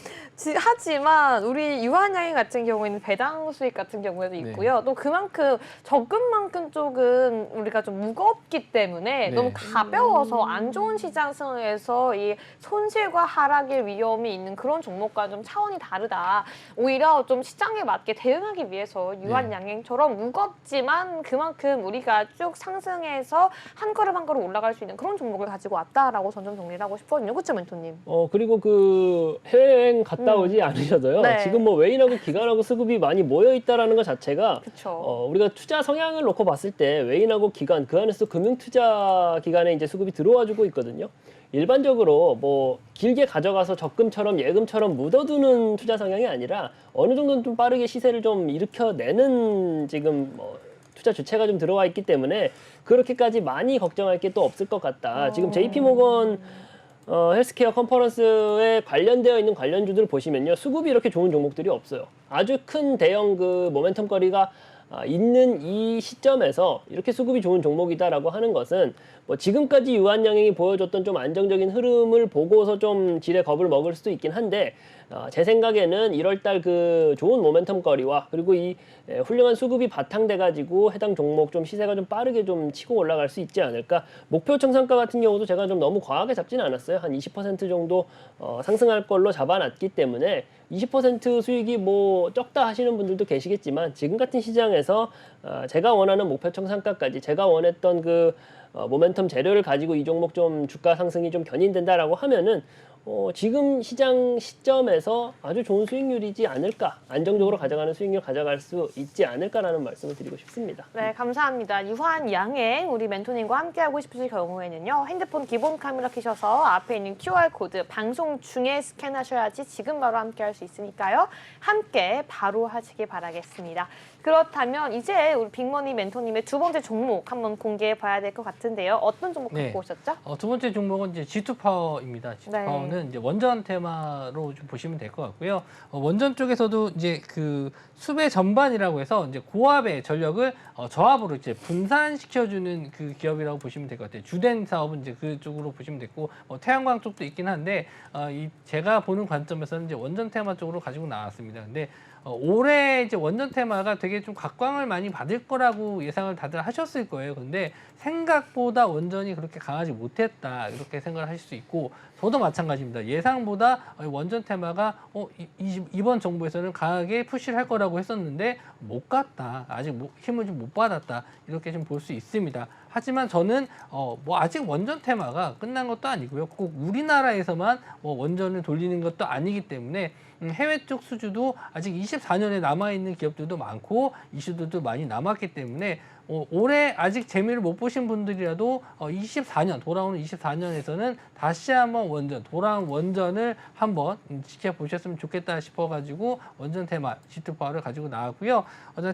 하지만 우리 유한양행 같은 경우에는 배당 수익 같은 경우에도 있고요. 또 그만큼 적금만큼 쪽은 우리가 좀 무겁기 때문에 네. 너무 가벼워서 안 좋은 시장 상황에서 이 손실과 하락의 위험이 있는 그런 종목과 좀 차원이 다르다. 오히려 좀 시장에 맞게 대응하기 위해서 유한양행처럼 무겁지만 그만큼 우리가 쭉 상승해서 한 걸음 한 걸음 올라갈 수 있는 그런 종목을 가지고 왔다라고 전 좀 정리를 하고 싶거든요. 그렇죠, 멘토님? 그리고 그 해외여행 갔다 오지 않으셔도요. 네. 지금 뭐 외인하고 기관하고 수급이 많이 모여 있다라는 것 자체가 그렇죠. 우리가 투자 성향을 놓고 봤을 때 외인하고 기관 그 안에서 금융 투자 기관에 이제 수급이 들어와주고 있거든요. 일반적으로 뭐 길게 가져가서 적금처럼 예금처럼 묻어두는 투자 성향이 아니라 어느 정도는 좀 빠르게 시세를 좀 일으켜내는 지금 뭐 투자 주체가 좀 들어와 있기 때문에 그렇게까지 많이 걱정할 게 또 없을 것 같다. 지금 JP 모건 헬스케어 컨퍼런스에 관련되어 있는 관련주들을 보시면요. 수급이 이렇게 좋은 종목들이 없어요. 아주 큰 대형 그 모멘텀 거리가 있는 이 시점에서 이렇게 수급이 좋은 종목이다라고 하는 것은 뭐 지금까지 유한양행이 보여줬던 좀 안정적인 흐름을 보고서 좀 지레 겁을 먹을 수도 있긴 한데 제 생각에는 1월달 그 좋은 모멘텀 거리와 그리고 이 훌륭한 수급이 바탕돼 가지고 해당 종목 좀 시세가 좀 빠르게 좀 치고 올라갈 수 있지 않을까. 목표 청산가 같은 경우도 제가 좀 너무 과하게 잡지는 않았어요. 한 20% 정도 상승할 걸로 잡아놨기 때문에 20% 수익이 뭐 적다 하시는 분들도 계시겠지만 지금 같은 시장에서 제가 원하는 목표 청산가까지 제가 원했던 그 모멘텀 재료를 가지고 이 종목 좀 주가 상승이 좀 견인된다라고 하면은 지금 시장 시점에서 아주 좋은 수익률이지 않을까, 안정적으로 가져가는 수익률 가져갈 수 있지 않을까라는 말씀을 드리고 싶습니다. 네, 감사합니다. 유한 양행 우리 멘토님과 함께하고 싶으실 경우에는요. 핸드폰 기본 카메라 켜셔서 앞에 있는 QR코드 방송 중에 스캔하셔야지 지금 바로 함께할 수 있으니까요. 함께 바로 하시기 바라겠습니다. 그렇다면 이제 우리 빅머니 멘토님의 두 번째 종목 한번 공개해 봐야 될 것 같은데요. 어떤 종목 네. 갖고 오셨죠? 두 번째 종목은 이제 G2 파워입니다. G2 네. 파워는 이제 원전 테마로 좀 보시면 될 것 같고요. 원전 쪽에서도 이제 그 수배 전반이라고 해서 이제 고압의 전력을 저압으로 이제 분산시켜주는 그 기업이라고 보시면 될 것 같아요. 주된 사업은 이제 그쪽으로 보시면 됐고 태양광 쪽도 있긴 한데 제가 보는 관점에서는 이제 원전 테마 쪽으로 가지고 나왔습니다. 근데 올해 이제 원전 테마가 되게 좀 각광을 많이 받을 거라고 예상을 다들 하셨을 거예요. 근데 생각보다 원전이 그렇게 강하지 못했다 이렇게 생각을 하실 수 있고 저도 마찬가지입니다. 예상보다 원전 테마가 이번 정부에서는 강하게 푸시를 할 거라고 했었는데 못 갔다. 아직 힘을 좀 못 받았다. 이렇게 좀 볼 수 있습니다. 하지만 저는 뭐 아직 원전 테마가 끝난 것도 아니고요. 꼭 우리나라에서만 원전을 돌리는 것도 아니기 때문에 해외 쪽 수주도 아직 24년에 남아있는 기업들도 많고 이슈들도 많이 남았기 때문에 올해 아직 재미를 못 보신 분들이라도 24년 돌아오는 24년에서는 다시 한번 돌아온 원전을 한번 지켜보셨으면 좋겠다 싶어가지고 원전 테마 G2 파워를 가지고 나왔고요.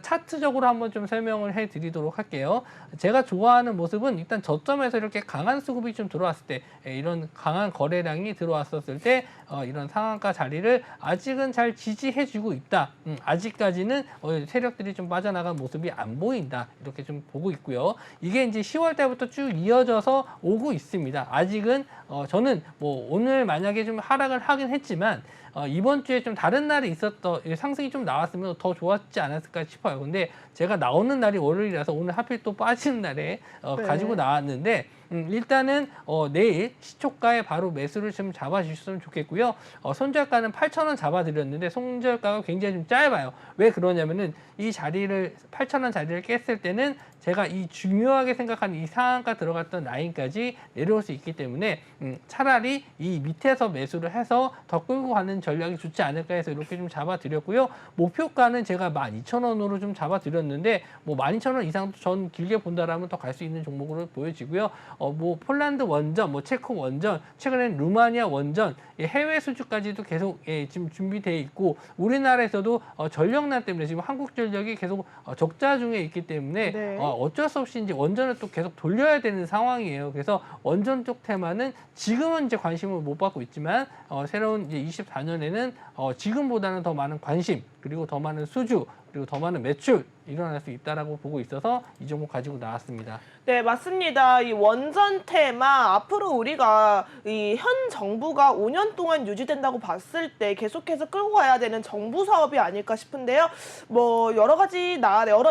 차트적으로 한번 좀 설명을 해드리도록 할게요. 제가 좋아하는 모습은 일단 저점에서 이렇게 강한 수급이 좀 들어왔을 때 이런 강한 거래량이 들어왔었을 때 이런 상한가 자리를 아직은 잘 지지해주고 있다. 아직까지는 세력들이 좀 빠져나간 모습이 안 보인다. 이렇게 좀 보고 있고요. 이게 이제 10월 달부터 쭉 이어져서 오고 있습니다. 아직은 저는 뭐 오늘 만약에 좀 하락을 하긴 했지만 이번 주에 좀 다른 날에 있었던 상승이 좀 나왔으면 더 좋았지 않았을까 싶어요. 근데 제가 나오는 날이 월요일이라서 오늘 하필 또 빠지는 날에 가지고 나왔는데 일단은 내일 시초가에 바로 매수를 좀 잡아주셨으면 좋겠고요. 손절가는 8,000원 잡아드렸는데 손절가가 굉장히 좀 짧아요. 왜 그러냐면은 이 자리를 8,000원 자리를 깼을 때는 제가 이 중요하게 생각하는 이 상한가 들어갔던 라인까지 내려올 수 있기 때문에 차라리 이 밑에서 매수를 해서 더 끌고 가는 전략이 좋지 않을까 해서 이렇게 좀 잡아드렸고요. 목표가는 제가 12,000원으로 좀 잡아드렸는데 뭐 12,000원 이상도 전 길게 본다라면 더 갈 수 있는 종목으로 보여지고요. 뭐 폴란드 원전, 뭐 체코 원전, 최근에는 루마니아 원전, 해외 수주까지도 계속 지금 준비되어 있고 우리나라에서도 전력난 때문에 지금 한국전력이 계속 적자 중에 있기 때문에 네. 어쩔 수 없이 이제 원전을 또 계속 돌려야 되는 상황이에요. 그래서 원전 쪽 테마는 지금은 이제 관심을 못 받고 있지만 새로운 이제 24년에는 지금보다는 더 많은 관심 그리고 더 많은 수주 그리고 더 많은 매출 일어날 수 있다라고 보고 있어서 이 종목 가지고 나왔습니다. 네, 맞습니다. 이 원전 테마 앞으로 우리가 이 현 정부가 5년 동안 유지된다고 봤을 때 계속해서 끌고 가야 되는 정부 사업이 아닐까 싶은데요. 뭐 여러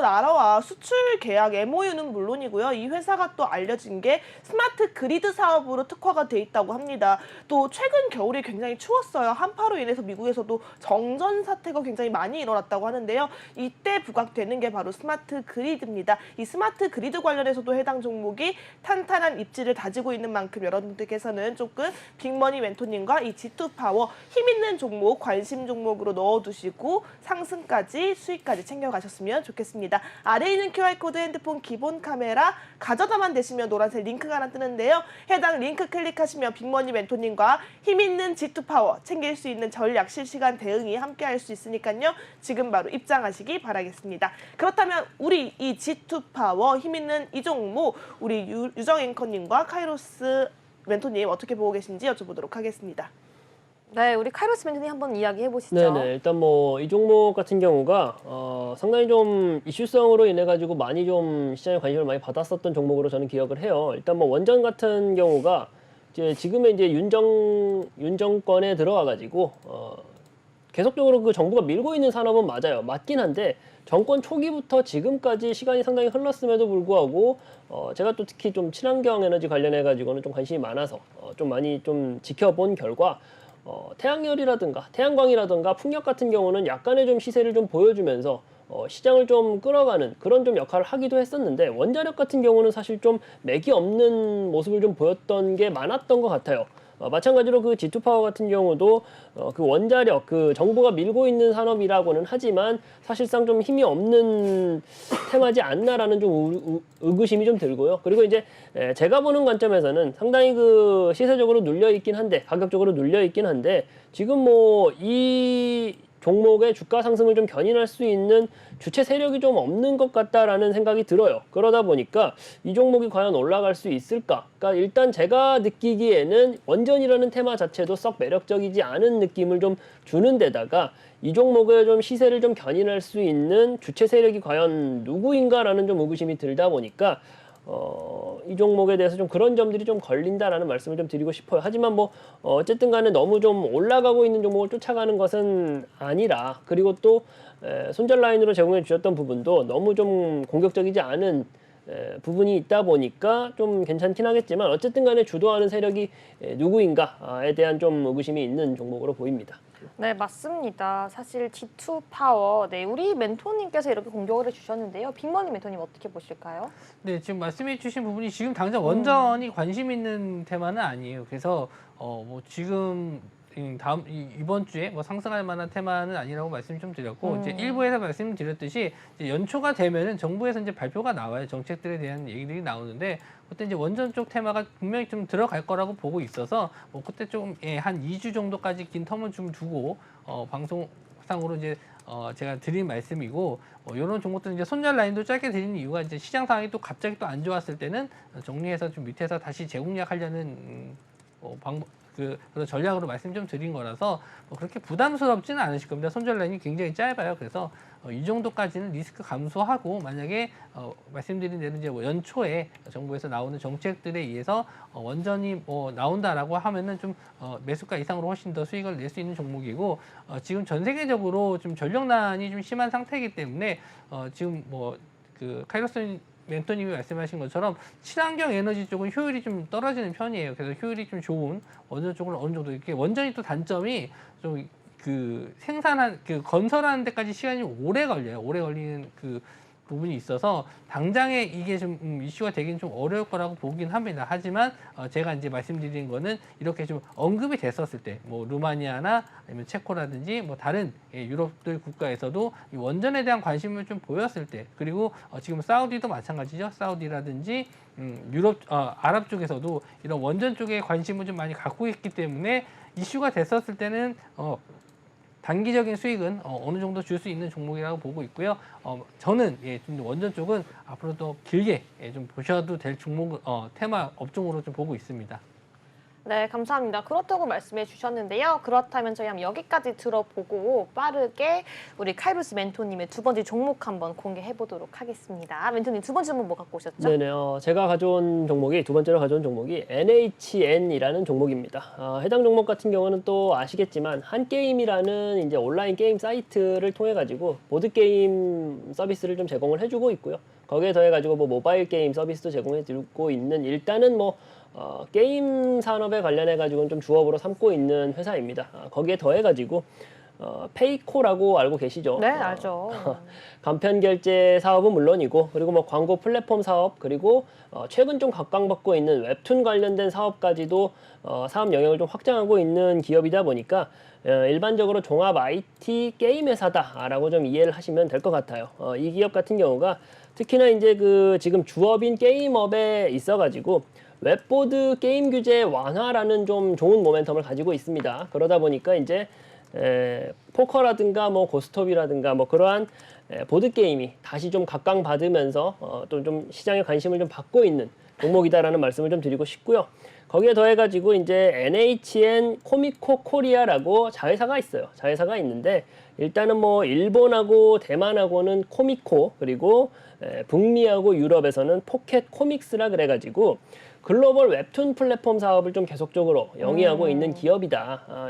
나라와 수출 계약 MOU는 물론이고요. 이 회사가 또 알려진 게 스마트 그리드 사업으로 특화가 돼 있다고 합니다. 또 최근 겨울이 굉장히 추웠어요. 한파로 인해서 미국에서도 정전 사태가 굉장히 많이 일어났다고 하는데요. 이때 부각되는 게 바로 스마트 그리드입니다. 이 스마트 그리드 관련해서도 해당 종목이 탄탄한 입지를 다지고 있는 만큼 여러분들께서는 조금 빅머니 멘토님과 이 G2 파워 힘 있는 종목, 관심 종목으로 넣어두시고 상승까지 수익까지 챙겨가셨으면 좋겠습니다. 아래에 있는 QR코드 핸드폰 기본 카메라 가져다만 대시면 노란색 링크가 하나 뜨는데요. 해당 링크 클릭하시면 빅머니 멘토님과 힘 있는 G2 파워 챙길 수 있는 전략 실시간 대응이 함께할 수 있으니까요. 지금 바로 입장하시기 바라겠습니다. 그렇다면 우리 이 G2 파워 힘 있는 이 종목 우리 유정 앵커님과 카이로스 멘토님 어떻게 보고 계신지 여쭤보도록 하겠습니다. 네, 우리 카이로스 멘토님 한번 이야기해 보시죠. 네네. 일단 뭐 이 종목 같은 경우가 상당히 좀 이슈성으로 인해 가지고 많이 좀 시장에 관심을 많이 받았었던 종목으로 저는 기억을 해요. 일단 뭐 원전 같은 경우가 이제 지금의 이제 윤 정권에 들어와 가지고 계속적으로 그 정부가 밀고 있는 산업은 맞아요. 맞긴 한데 정권 초기부터 지금까지 시간이 상당히 흘렀음에도 불구하고 제가 또 특히 좀 친환경 에너지 관련해 가지고는 좀 관심이 많아서 좀 많이 좀 지켜본 결과 태양열이라든가 태양광이라든가 풍력 같은 경우는 약간의 좀 시세를 좀 보여주면서 시장을 좀 끌어가는 그런 좀 역할을 하기도 했었는데 원자력 같은 경우는 사실 좀 맥이 없는 모습을 좀 보였던 게 많았던 것 같아요. 마찬가지로 그 G2파워 같은 경우도 그 원자력 그 정부가 밀고 있는 산업이라고는 하지만 사실상 좀 힘이 없는 테마지 않나라는 좀 의구심이 좀 들고요. 그리고 이제 제가 보는 관점에서는 상당히 그 시세적으로 눌려 있긴 한데 가격적으로 눌려 있긴 한데 지금 뭐 이 종목의 주가 상승을 좀 견인할 수 있는 주체 세력이 좀 없는 것 같다라는 생각이 들어요. 그러다 보니까 이 종목이 과연 올라갈 수 있을까? 그러니까 일단 제가 느끼기에는 원전이라는 테마 자체도 썩 매력적이지 않은 느낌을 좀 주는 데다가 이 종목의 좀 시세를 좀 견인할 수 있는 주체 세력이 과연 누구인가라는 좀 의구심이 들다 보니까 이 종목에 대해서 좀 그런 점들이 좀 걸린다라는 말씀을 좀 드리고 싶어요. 하지만 뭐 어쨌든 간에 너무 좀 올라가고 있는 종목을 쫓아가는 것은 아니라 그리고 또 손절 라인으로 제공해 주셨던 부분도 너무 좀 공격적이지 않은 부분이 있다 보니까 좀 괜찮긴 하겠지만 어쨌든 간에 주도하는 세력이 누구인가에 대한 좀 의구심이 있는 종목으로 보입니다. 네, 맞습니다. 사실 G2 파워, 네, 우리 멘토님께서 이렇게 공격을 해주셨는데요. 빅머니 멘토님 어떻게 보실까요? 네, 지금 말씀해 주신 부분이 지금 당장 원전이 관심 있는 테마는 아니에요. 그래서 뭐 지금 이번 주에 뭐 상승할 만한 테마는 아니라고 말씀 좀 드렸고 이제 일부에서 말씀드렸듯이 이제 연초가 되면은 정부에서 이제 발표가 나와요. 정책들에 대한 얘기들이 나오는데 그때 이제 원전 쪽 테마가 분명히 좀 들어갈 거라고 보고 있어서 뭐 그때 좀 한 2주 정도까지 긴 텀을 좀 두고 방송상으로 이제 제가 드린 말씀이고 이런 종목들은 이제 손절 라인도 짧게 드리는 이유가 이제 시장 상황이 또 갑자기 또 안 좋았을 때는 정리해서 좀 밑에서 다시 재공략하려는 방법. 그런 전략으로 말씀 좀 드린 거라서 그렇게 부담스럽지는 않으실 겁니다. 손절 라인이 굉장히 짧아요. 그래서 이 정도까지는 리스크 감소하고 만약에 말씀드린 대로 이제 연초에 정부에서 나오는 정책들에 의해서 원전이 나온다라고 하면은 좀 매수가 이상으로 훨씬 더 수익을 낼 수 있는 종목이고 지금 전 세계적으로 좀 전력난이 좀 심한 상태이기 때문에 지금 그 카이로스 멘토님이 말씀하신 것처럼 친환경 에너지 쪽은 효율이 좀 떨어지는 편이에요. 그래서 효율이 좀 좋은 원전 쪽은 어느 정도 이렇게 원전이 또 단점이 좀 그 건설하는 데까지 시간이 오래 걸려요. 오래 걸리는 그 부분이 있어서 당장에 이게 좀 이슈가 되긴 좀 어려울 거라고 보긴 합니다. 하지만 제가 이제 말씀드린 거는 이렇게 좀 언급이 됐었을 때 뭐 루마니아나 아니면 체코라든지 뭐 다른 유럽들 국가에서도 이 원전에 대한 관심을 좀 보였을 때 그리고 지금 사우디도 마찬가지죠. 사우디라든지 유럽 아랍 쪽에서도 이런 원전 쪽에 관심을 좀 많이 갖고 있기 때문에 이슈가 됐었을 때는 단기적인 수익은 어느 정도 줄 수 있는 종목이라고 보고 있고요. 저는 좀 원전 쪽은 앞으로 더 길게 좀 보셔도 될 종목 테마 업종으로 좀 보고 있습니다. 네, 감사합니다. 그렇다고 말씀해 주셨는데요. 그렇다면 저희 한번 여기까지 들어보고 빠르게 우리 카이로스 멘토님의 두 번째 종목 한번 공개해 보도록 하겠습니다. 멘토님 두 번째 종목 뭐 갖고 오셨죠? 네네. 제가 가져온 종목이 두 번째로 가져온 종목이 NHN이라는 종목입니다. 해당 종목 같은 경우는 또 아시겠지만 한게임이라는 이제 온라인 게임 사이트를 통해 가지고 보드 게임 서비스를 좀 제공을 해주고 있고요. 거기에 더해 가지고 뭐 모바일 게임 서비스도 제공해주고 있는 일단은 게임 산업에 관련해 가지고는 좀 주업으로 삼고 있는 회사입니다. 거기에 더해 가지고 페이코라고 알고 계시죠? 네, 알죠. 간편 결제 사업은 물론이고 그리고 뭐 광고 플랫폼 사업 그리고 최근 좀 각광받고 있는 웹툰 관련된 사업까지도 사업 영역을 좀 확장하고 있는 기업이다 보니까 일반적으로 종합 IT 게임 회사다라고 좀 이해를 하시면 될 것 같아요. 이 기업 같은 경우가 특히나 이제 그 지금 주업인 게임업에 있어가지고 웹보드 게임 규제 완화라는 좀 좋은 모멘텀을 가지고 있습니다. 그러다 보니까 이제 포커라든가 뭐 고스톱이라든가 뭐 그러한 보드 게임이 다시 좀 각광받으면서 또 좀 시장에 관심을 좀 받고 있는 종목이다라는 말씀을 좀 드리고 싶고요. 거기에 더해가지고 이제 NHN 코미코 코리아라고 자회사가 있어요. 자회사가 있는데 일단은 뭐 일본하고 대만하고는 코미코 그리고 북미하고 유럽에서는 포켓 코믹스라 그래가지고 글로벌 웹툰 플랫폼 사업을 좀 계속적으로 영위하고 있는 기업이다.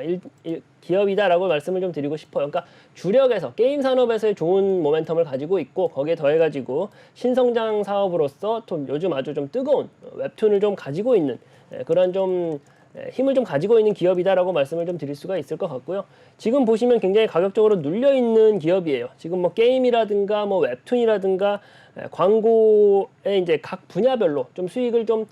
기업이다라고 말씀을 좀 드리고 싶어요. 그러니까 주력에서 게임 산업에서의 좋은 모멘텀을 가지고 있고 거기에 더해가지고 신성장 사업으로서 좀 요즘 아주 좀 뜨거운 웹툰을 좀 가지고 있는 그런 좀 힘을 좀 가지고 있는 기업이다라고 말씀을 좀 드릴 수가 있을 것 같고요. 지금 보시면 굉장히 가격적으로 눌려 있는 기업이에요. 지금 뭐 게임이라든가 뭐 웹툰이라든가 광고의 이제 각 분야별로 좀 수익을 좀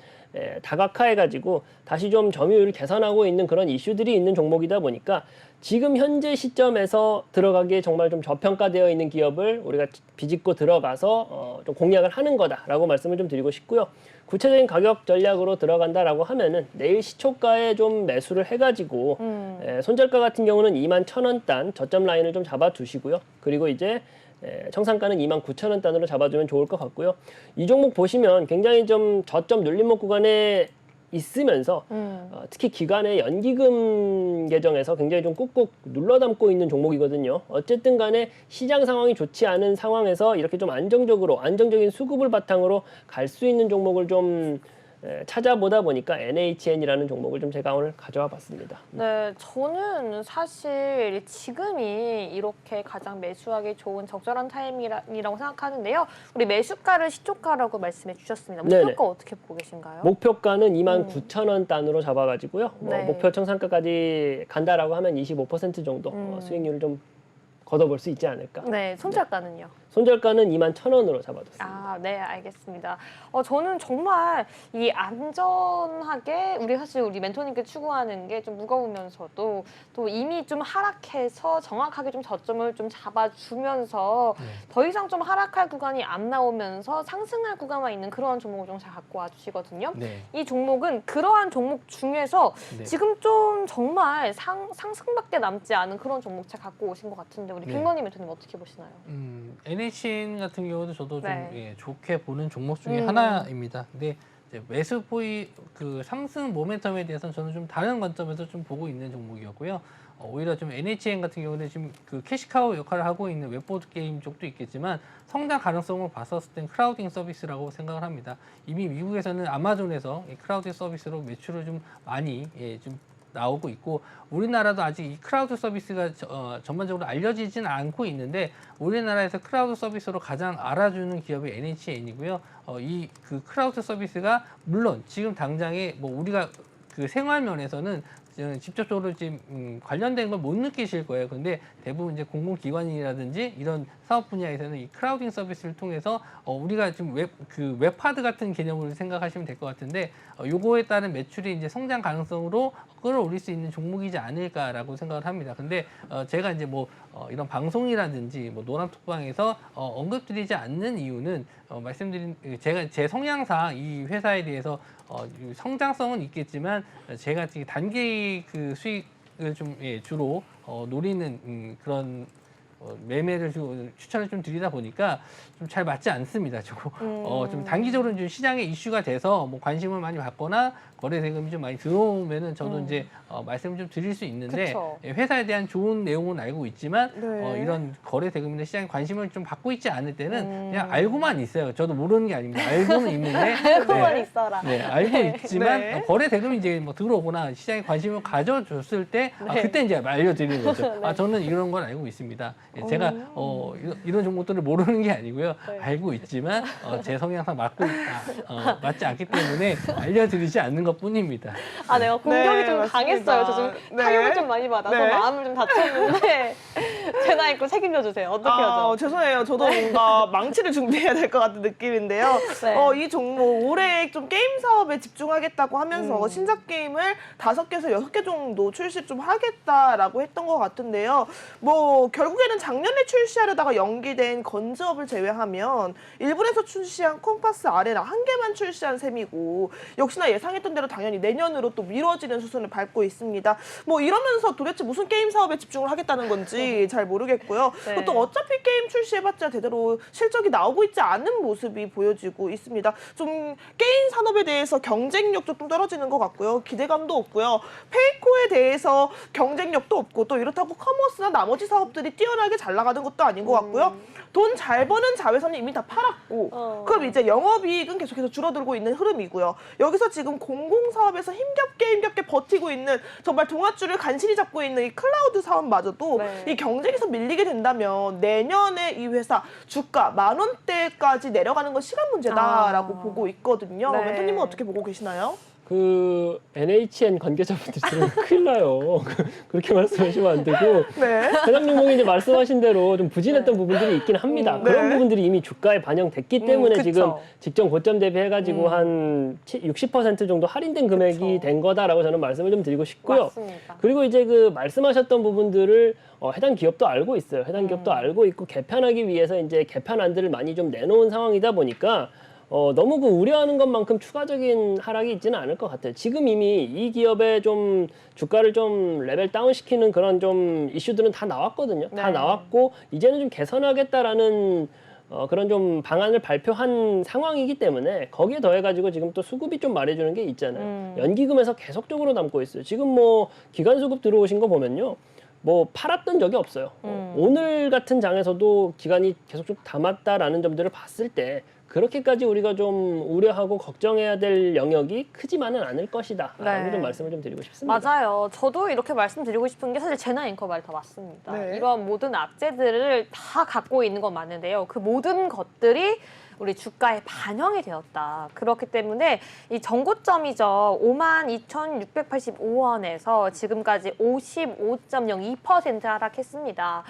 다각화해가지고 다시 좀 점유율을 개선하고 있는 그런 이슈들이 있는 종목이다 보니까 지금 현재 시점에서 들어가기에 정말 좀 저평가되어 있는 기업을 우리가 비집고 들어가서 좀 공략을 하는 거다라고 말씀을 좀 드리고 싶고요. 구체적인 가격 전략으로 들어간다라고 하면은 내일 시초가에 좀 매수를 해가지고 손절가 같은 경우는 21,000원 단 저점 라인을 좀 잡아두시고요. 그리고 이제 청산가는 29,000원 단으로 잡아주면 좋을 것 같고요. 이 종목 보시면 굉장히 좀 저점 눌림목 구간에 있으면서 특히 기관의 연기금 계정에서 굉장히 좀 꾹꾹 눌러담고 있는 종목이거든요. 어쨌든 간에 시장 상황이 좋지 않은 상황에서 이렇게 좀 안정적인 수급을 바탕으로 갈 수 있는 종목을 좀 찾아보다 보니까 NHN이라는 종목을 좀 제가 오늘 가져와 봤습니다. 네, 저는 사실 지금이 이렇게 가장 매수하기 좋은 적절한 타이밍이라고 생각하는데요. 우리 매수가를 시초가라고 말씀해 주셨습니다. 목표가 네네. 어떻게 보고 계신가요? 목표가는 29,000원 단으로 잡아가지고요. 네. 목표 청산가까지 간다라고 하면 25% 정도 수익률을 좀 걷어볼 수 있지 않을까. 네, 손절가는요? 손절가는 21,000원으로 잡아뒀습니다. 아, 네, 알겠습니다. 저는 정말 이 안전하게 우리 멘토님께 추구하는 게 좀 무거우면서도 또 이미 좀 하락해서 정확하게 좀 저점을 좀 잡아주면서 더 이상 좀 하락할 구간이 안 나오면서 상승할 구간만 있는 그런 종목을 좀 잘 갖고 와주시거든요. 네. 이 종목은 그러한 종목 중에서 네. 지금 좀 정말 상승밖에 남지 않은 그런 종목 잘 갖고 오신 것 같은데 우리 네. 빅머니 멘토님 어떻게 보시나요? NHN 같은 경우도 저도 좀 네. 좋게 보는 종목 중에 하나입니다. 근데 이제 매수 포이 그 상승 모멘텀에 대해서는 저는 좀 다른 관점에서 좀 보고 있는 종목이었고요. 오히려 좀 NHN 같은 경우는 지금 그 캐시카우 역할을 하고 있는 웹보드 게임 쪽도 있겠지만 성장 가능성을 봤었을 땐 크라우딩 서비스라고 생각을 합니다. 이미 미국에서는 아마존에서 이 크라우딩 서비스로 매출을 좀 많이 좀 나오고 있고 우리나라도 아직 이 크라우드 서비스가 전반적으로 알려지진 않고 있는데 우리나라에서 크라우드 서비스로 가장 알아주는 기업이 NHN이고요. 이 그 크라우드 서비스가 물론 지금 당장에 뭐 우리가 그 생활 면에서는 직접적으로 지금 관련된 걸 못 느끼실 거예요. 근데 대부분 이제 공공기관이라든지 이런 사업 분야에서는 이 크라우딩 서비스를 통해서 우리가 지금 웹하드 같은 개념으로 생각하시면 될 것 같은데 요거에 따른 매출이 이제 성장 가능성으로 끌어올릴 수 있는 종목이지 않을까라고 생각을 합니다. 근데 제가 이제 뭐 이런 방송이라든지 뭐 노란톡방에서 언급드리지 않는 이유는 말씀드린 제가 제 성향상 이 회사에 대해서 성장성은 있겠지만 제가 단기 그 수익을 좀 주로 노리는 그런 매매를 추천을 좀 드리다 보니까 좀 잘 맞지 않습니다. 좀 단기적으로 좀 시장에 이슈가 돼서 뭐 관심을 많이 받거나 거래 대금이 좀 많이 들어오면은 저도 이제 말씀을 좀 드릴 수 있는데 그쵸. 회사에 대한 좋은 내용은 알고 있지만 네. 이런 거래 대금이나 시장에 관심을 좀 받고 있지 않을 때는 그냥 알고만 있어요. 저도 모르는 게 아닙니다. 알고는 있는데 알고만 있어라. 네, 알고 있지만 네. 거래 대금이 이제 뭐 들어오거나 시장에 관심을 가져줬을 때 그때 이제 알려드리는 거죠. 저는 이런 걸 알고 있습니다. 제가 이런 종목들을 모르는 게 아니고요. 알고 있지만 제 성향상 맞지 않기 때문에 알려드리지 않는 것뿐입니다. 아, 내가 공격이 네, 좀 맞습니다. 강했어요. 저 좀 네. 타격을 좀 많이 받아서 네. 마음을 좀 다쳤는데 제 나이 거 책임져 주세요. 어떻게 하죠? 죄송해요. 저도 뭔가 망치를 준비해야 될 것 같은 느낌인데요. 네. 이 종목 올해 좀 게임 사업에 집중하겠다고 하면서 신작 게임을 5개에서 6개 정도 출시 좀 하겠다라고 했던 것 같은데요. 뭐 결국에는 작년에 출시하려다가 연기된 건즈업을 제외하면 일본에서 출시한 콤파스 아레나 1개만 출시한 셈이고 역시나 예상했던 대로 당연히 내년으로 또 미뤄지는 수순을 밟고 있습니다. 뭐 이러면서 도대체 무슨 게임 사업에 집중을 하겠다는 건지 잘 모르겠고요. 네. 또 어차피 게임 출시해봤자 제대로 실적이 나오고 있지 않은 모습이 보여지고 있습니다. 좀 게임 산업에 대해서 경쟁력도 좀 떨어지는 것 같고요. 기대감도 없고요. 페이코에 대해서 경쟁력도 없고 또 이렇다고 커머스나 나머지 사업들이 뛰어나게 잘 나가는 것도 아닌 것 같고요. 돈 잘 버는 자회사는 이미 다 팔았고 그럼 이제 영업이익은 계속해서 줄어들고 있는 흐름이고요. 여기서 지금 공공사업에서 힘겹게 버티고 있는 정말 동아줄을 간신히 잡고 있는 이 클라우드 사업마저도 네. 이 경쟁에서 밀리게 된다면 내년에 이 회사 주가 10,000원대까지 내려가는 건 시간 문제다라고 보고 있거든요. 네. 멘토님은 어떻게 보고 계시나요? 그 NHN 관계자분들 들으면 큰일 나요. 그렇게 말씀하시면 안 되고 네. 해당 종목이 이제 말씀하신 대로 좀 부진했던 부분들이 있긴 합니다. 네. 그런 부분들이 이미 주가에 반영됐기 때문에 그쵸. 지금 직전 고점 대비해가지고 한 60% 정도 할인된 금액이 그쵸. 된 거다라고 저는 말씀을 좀 드리고 싶고요. 맞습니다. 그리고 이제 그 말씀하셨던 부분들을 해당 기업도 알고 있어요. 해당 기업도 알고 있고 개편하기 위해서 이제 개편안들을 많이 좀 내놓은 상황이다 보니까 너무 그 우려하는 것만큼 추가적인 하락이 있지는 않을 것 같아요. 지금 이미 이 기업의 좀 주가를 좀 레벨 다운 시키는 그런 좀 이슈들은 다 나왔거든요. 다 네. 나왔고 이제는 좀 개선하겠다라는 그런 좀 방안을 발표한 상황이기 때문에 거기에 더해가지고 지금 또 수급이 좀 말해주는 게 있잖아요. 연기금에서 계속적으로 남고 있어요. 지금 뭐 기관 수급 들어오신 거 보면요. 뭐 팔았던 적이 없어요. 오늘 같은 장에서도 기관이 계속 좀 담았다라는 점들을 봤을 때 그렇게까지 우리가 좀 우려하고 걱정해야 될 영역이 크지만은 않을 것이다. 라고 네. 좀 말씀을 좀 드리고 싶습니다. 맞아요. 저도 이렇게 말씀드리고 싶은 게 사실 제나 앵커 말 다 맞습니다. 네. 이런 모든 악재들을 다 갖고 있는 건 맞는데요. 그 모든 것들이 우리 주가에 반영이 되었다. 그렇기 때문에 이 전고점이죠. 52,685원에서 지금까지 55.02% 하락했습니다.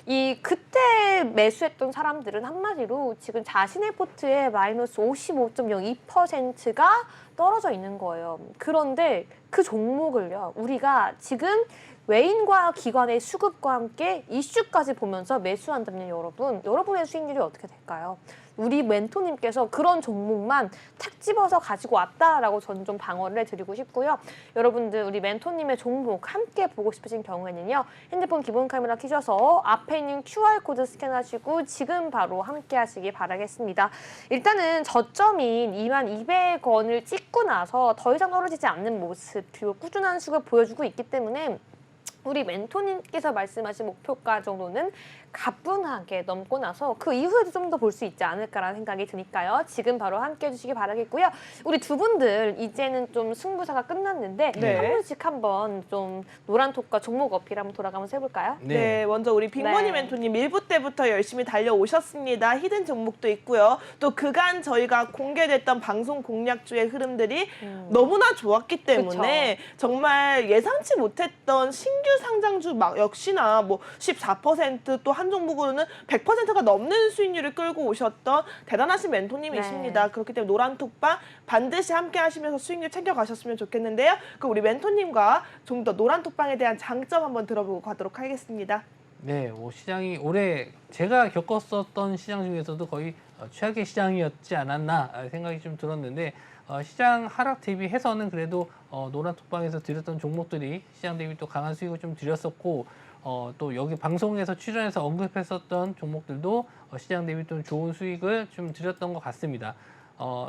이 그때 매수했던 사람들은 한마디로 지금 자신의 포트에 마이너스 55.02%가 떨어져 있는 거예요. 그런데 그 종목을요, 우리가 지금 외인과 기관의 수급과 함께 이슈까지 보면서 매수한다면 여러분의 수익률이 어떻게 될까요? 우리 멘토님께서 그런 종목만 탁 집어서 가지고 왔다라고 저는 좀 방어를 해드리고 싶고요. 여러분들 우리 멘토님의 종목 함께 보고 싶으신 경우에는요. 핸드폰 기본 카메라 켜셔서 앞에 있는 QR코드 스캔하시고 지금 바로 함께 하시기 바라겠습니다. 일단은 저점인 22,200원을 찍고 나서 더 이상 떨어지지 않는 모습 그리고 꾸준한 수급을 보여주고 있기 때문에 우리 멘토님께서 말씀하신 목표가 정도는 가뿐하게 넘고 나서 그 이후에도 좀 더 볼 수 있지 않을까라는 생각이 드니까요. 지금 바로 함께 해주시기 바라겠고요. 우리 두 분들 이제는 좀 승부사가 끝났는데 네. 한 분씩 한번 좀 노란톡과 종목 어필 한번 돌아가면서 해볼까요? 네, 먼저 우리 빅머니 네. 멘토님 1부 때부터 열심히 달려오셨습니다. 히든 종목도 있고요. 또 그간 저희가 공개됐던 방송 공략주의 흐름들이 너무나 좋았기 때문에 정말 예상치 못했던 신규 상장주 막 역시나 뭐 14% 또 한 종목으로는 100%가 넘는 수익률을 끌고 오셨던 대단하신 멘토님이십니다. 네. 그렇기 때문에 노란톡방 반드시 함께 하시면서 수익률 챙겨가셨으면 좋겠는데요. 그럼 우리 멘토님과 좀 더 노란톡방에 대한 장점 한번 들어보고 가도록 하겠습니다. 네, 뭐 시장이 올해 제가 겪었었던 시장 중에서도 거의 최악의 시장이었지 않았나 생각이 좀 들었는데 시장 하락 대비해서는 그래도 노란톡방에서 드렸던 종목들이 시장 대비 또 강한 수익을 좀 드렸었고 또 여기 방송에서 출연해서 언급했었던 종목들도 시장 대비 좀 좋은 수익을 좀 드렸던 것 같습니다.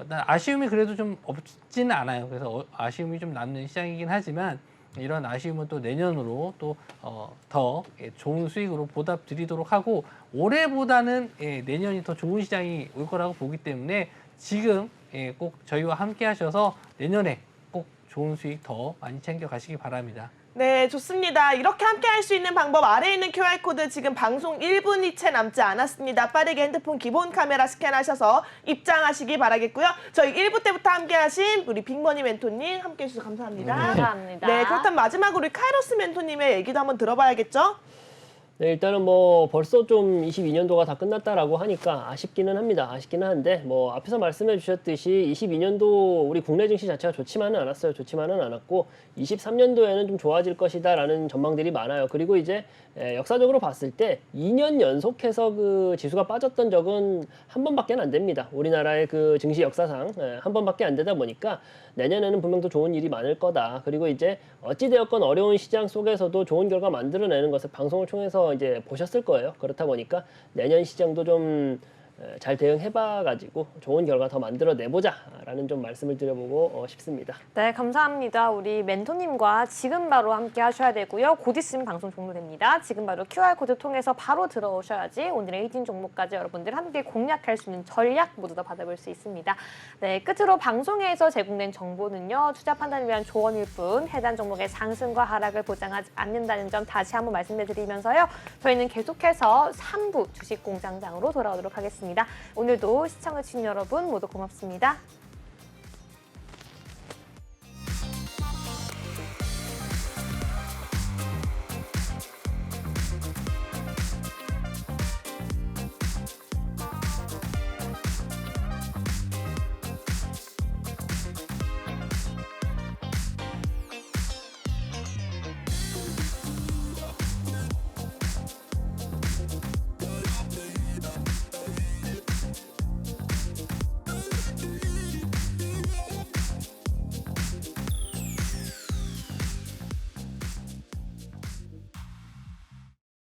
일단 아쉬움이 그래도 좀 없지는 않아요. 그래서 아쉬움이 좀 남는 시장이긴 하지만 이런 아쉬움은 또 내년으로 또 더 좋은 수익으로 보답드리도록 하고 올해보다는 내년이 더 좋은 시장이 올 거라고 보기 때문에 지금 꼭 저희와 함께 하셔서 내년에 꼭 좋은 수익 더 많이 챙겨 가시기 바랍니다. 네, 좋습니다. 이렇게 함께 할 수 있는 방법 아래에 있는 QR코드 지금 방송 1분이 채 남지 않았습니다. 빠르게 핸드폰 기본 카메라 스캔하셔서 입장하시기 바라겠고요. 저희 1부 때부터 함께 하신 우리 빅머니 멘토님 함께 해주셔서 감사합니다. 감사합니다. 네, 그렇다면 마지막으로 우리 카이로스 멘토님의 얘기도 한번 들어봐야겠죠? 네, 일단은 뭐 벌써 좀 22년도가 다 끝났다라고 하니까 아쉽기는 합니다. 아쉽기는 한데 뭐 앞에서 말씀해 주셨듯이 22년도 우리 국내 증시 자체가 좋지만은 않았어요. 좋지만은 않았고 23년도에는 좀 좋아질 것이다라는 전망들이 많아요. 그리고 이제 역사적으로 봤을 때 2년 연속해서 그 지수가 빠졌던 적은 한 번밖에 안 됩니다. 우리나라의 그 증시 역사상 한 번밖에 안 되다 보니까 내년에는 분명 더 좋은 일이 많을 거다. 그리고 이제 어찌되었건 어려운 시장 속에서도 좋은 결과 만들어내는 것을 방송을 통해서 통해서 이제 보셨을 거예요. 그렇다 보니까 내년 시장도 좀 잘 대응해봐가지고 좋은 결과 더 만들어내보자라는 좀 말씀을 드려보고 싶습니다. 네, 감사합니다. 우리 멘토님과 지금 바로 함께 하셔야 되고요. 곧 있으면 방송 종료됩니다. 지금 바로 QR코드 통해서 바로 들어오셔야지 오늘의 히든 종목까지 여러분들 함께 공략할 수 있는 전략 모두 다 받아볼 수 있습니다. 네, 끝으로 방송에서 제공된 정보는요. 투자 판단을 위한 조언일 뿐 해당 종목의 상승과 하락을 보장하지 않는다는 점 다시 한번 말씀드리면서요. 저희는 계속해서 3부 주식공장장으로 돌아오도록 하겠습니다. 오늘도 시청해주신 여러분 모두 고맙습니다.